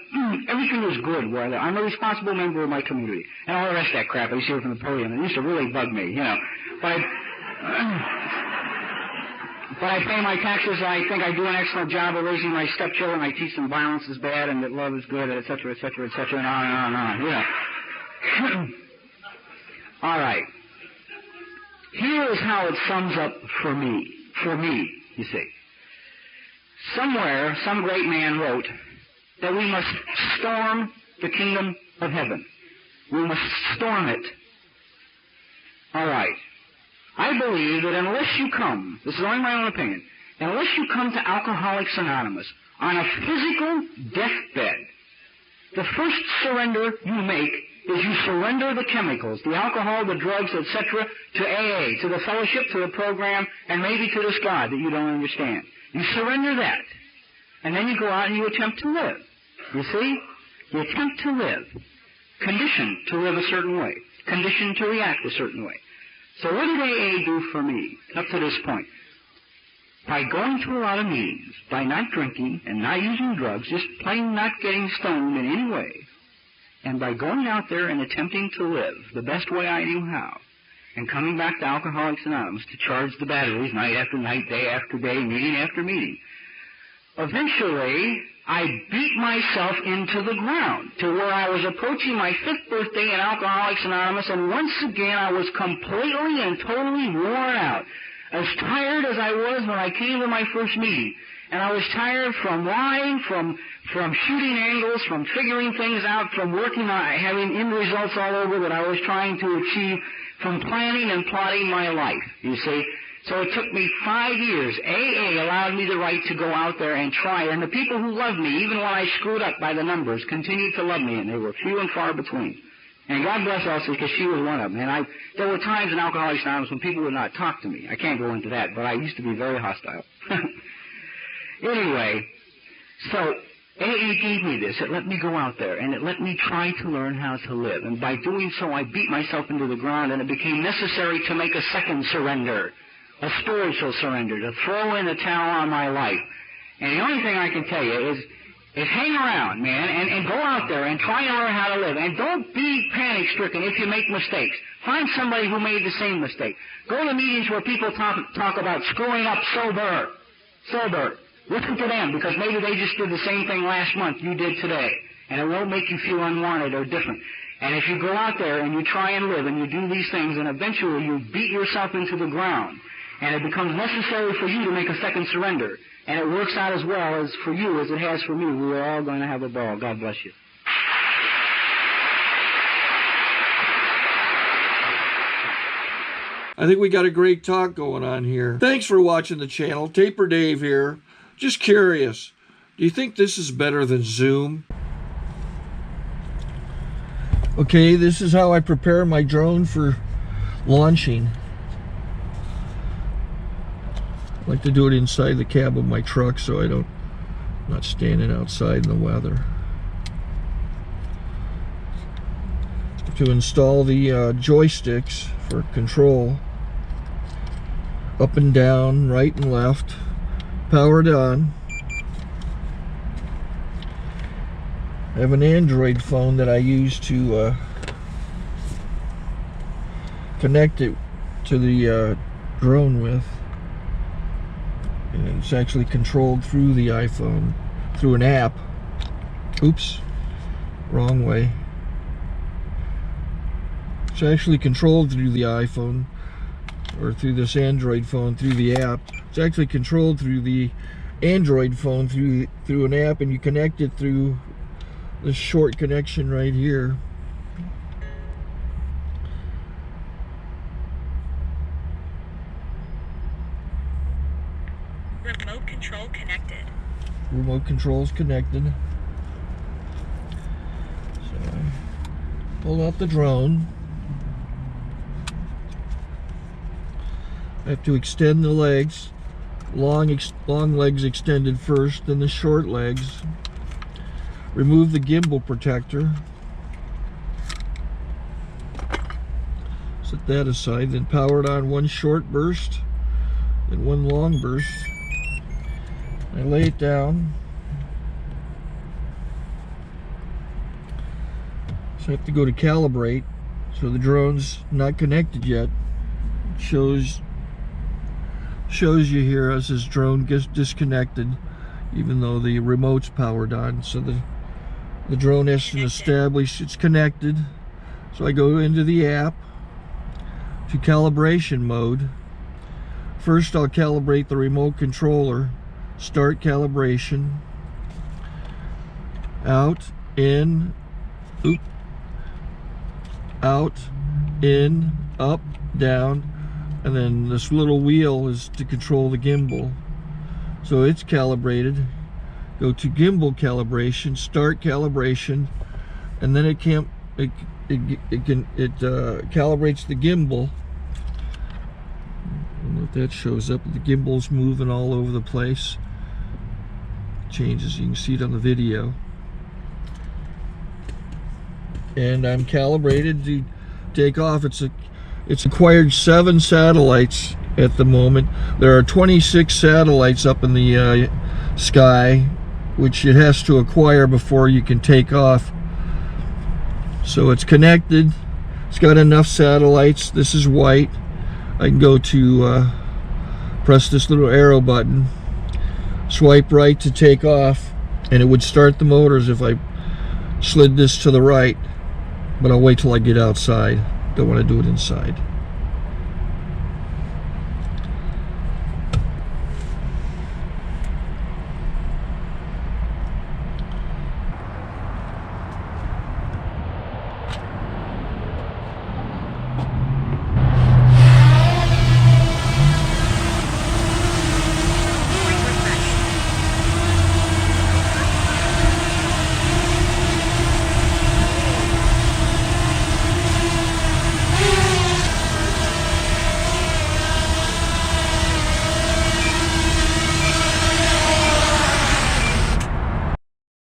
everything is good where I'm a responsible member of my community. And all the rest of that crap I used to hear from the podium. It used to really bug me, But I pay my taxes. I think I do an excellent job of raising my stepchildren. I teach them violence is bad and that love is good, et cetera, et cetera, et cetera, and on and on and on. All right. Here is how it sums up for me, you see. Somewhere, some great man wrote that we must storm the kingdom of heaven. We must storm it. All right. I believe that unless you come, this is only my own opinion, unless you come to Alcoholics Anonymous on a physical deathbed, the first surrender you make is you surrender the chemicals, the alcohol, the drugs, etc., to AA, to the fellowship, to the program, and maybe to this God that you don't understand. You surrender that. And then you go out and you attempt to live. You see? You attempt to live. Conditioned to live a certain way. Conditioned to react a certain way. So what did AA do for me up to this point? By going to a lot of meetings, by not drinking and not using drugs, just plain not getting stoned in any way, and by going out there and attempting to live the best way I knew how, and coming back to Alcoholics Anonymous to charge the batteries night after night, day after day, meeting after meeting, eventually I beat myself into the ground to where I was approaching my 5th birthday in Alcoholics Anonymous, and once again I was completely and totally worn out. As tired as I was when I came to my first meeting. And I was tired from lying, from shooting angles, from figuring things out, from working on having end results all over that I was trying to achieve, from planning and plotting my life, you see. So it took me 5 years. AA allowed me the right to go out there and try. And the people who loved me, even when I screwed up by the numbers, continued to love me, and they were few and far between. And God bless Elsie, because she was one of them. And there were times in Alcoholics Anonymous when people would not talk to me. I can't go into that, but I used to be very hostile. Anyway, so AA gave me this. It let me go out there, and it let me try to learn how to live. And by doing so, I beat myself into the ground, and it became necessary to make a second surrender, a spiritual surrender, to throw in the towel on my life. And the only thing I can tell you is hang around, man, and go out there and try and learn how to live. And don't be panic-stricken if you make mistakes. Find somebody who made the same mistake. Go to meetings where people talk about screwing up sober. Listen to them, because maybe they just did the same thing last month you did today. And it won't make you feel unwanted or different. And if you go out there and you try and live and you do these things, and eventually you beat yourself into the ground, and it becomes necessary for you to make a second surrender, and it works out as well as for you as it has for me, we are all going to have a ball. God bless you. I think we got a great talk going on here. Thanks for watching the channel. Taper Dave here. Just curious, do you think this is better than Zoom? Okay, this is how I prepare my drone for launching. I like to do it inside the cab of my truck so I'm not standing outside in the weather. To install the joysticks for control, up and down, right and left, powered on. I have an Android phone that I use to connect it to the drone with. And it's actually controlled through the iPhone, through an app. Oops, wrong way. It's actually controlled through the iPhone, or through this Android phone, through the app. It's actually controlled through the Android phone, through an app, and you connect it through this short connection right here. Remote control connected. Remote control's connected. So I pull out the drone. I have to extend the legs. Long legs extended first, then the short legs. Remove the gimbal protector. Set that aside, then power it on one short burst, then one long burst. I lay it down. So I have to go to calibrate. So the drone's not connected yet. It shows you here as this drone gets disconnected, even though the remote's powered on. So the drone has to establish it's connected. So I go into the app to calibration mode. First I'll calibrate the remote controller. Start calibration. Out, in, out, in, up, down. and then this little wheel is to control the gimbal. So it's calibrated. Go to gimbal calibration, start calibration, and then it calibrates the gimbal. I don't know if that shows up. The gimbal's moving all over the place. Changes, you can see it on the video. And I'm calibrated to take off. It's acquired 7 satellites at the moment. There are 26 satellites up in the sky, which it has to acquire before you can take off. So it's connected. It's got enough satellites. This is white. I can go to press this little arrow button, swipe right to take off, and it would start the motors if I slid this to the right. But I'll wait till I get outside. Don't want to do it inside.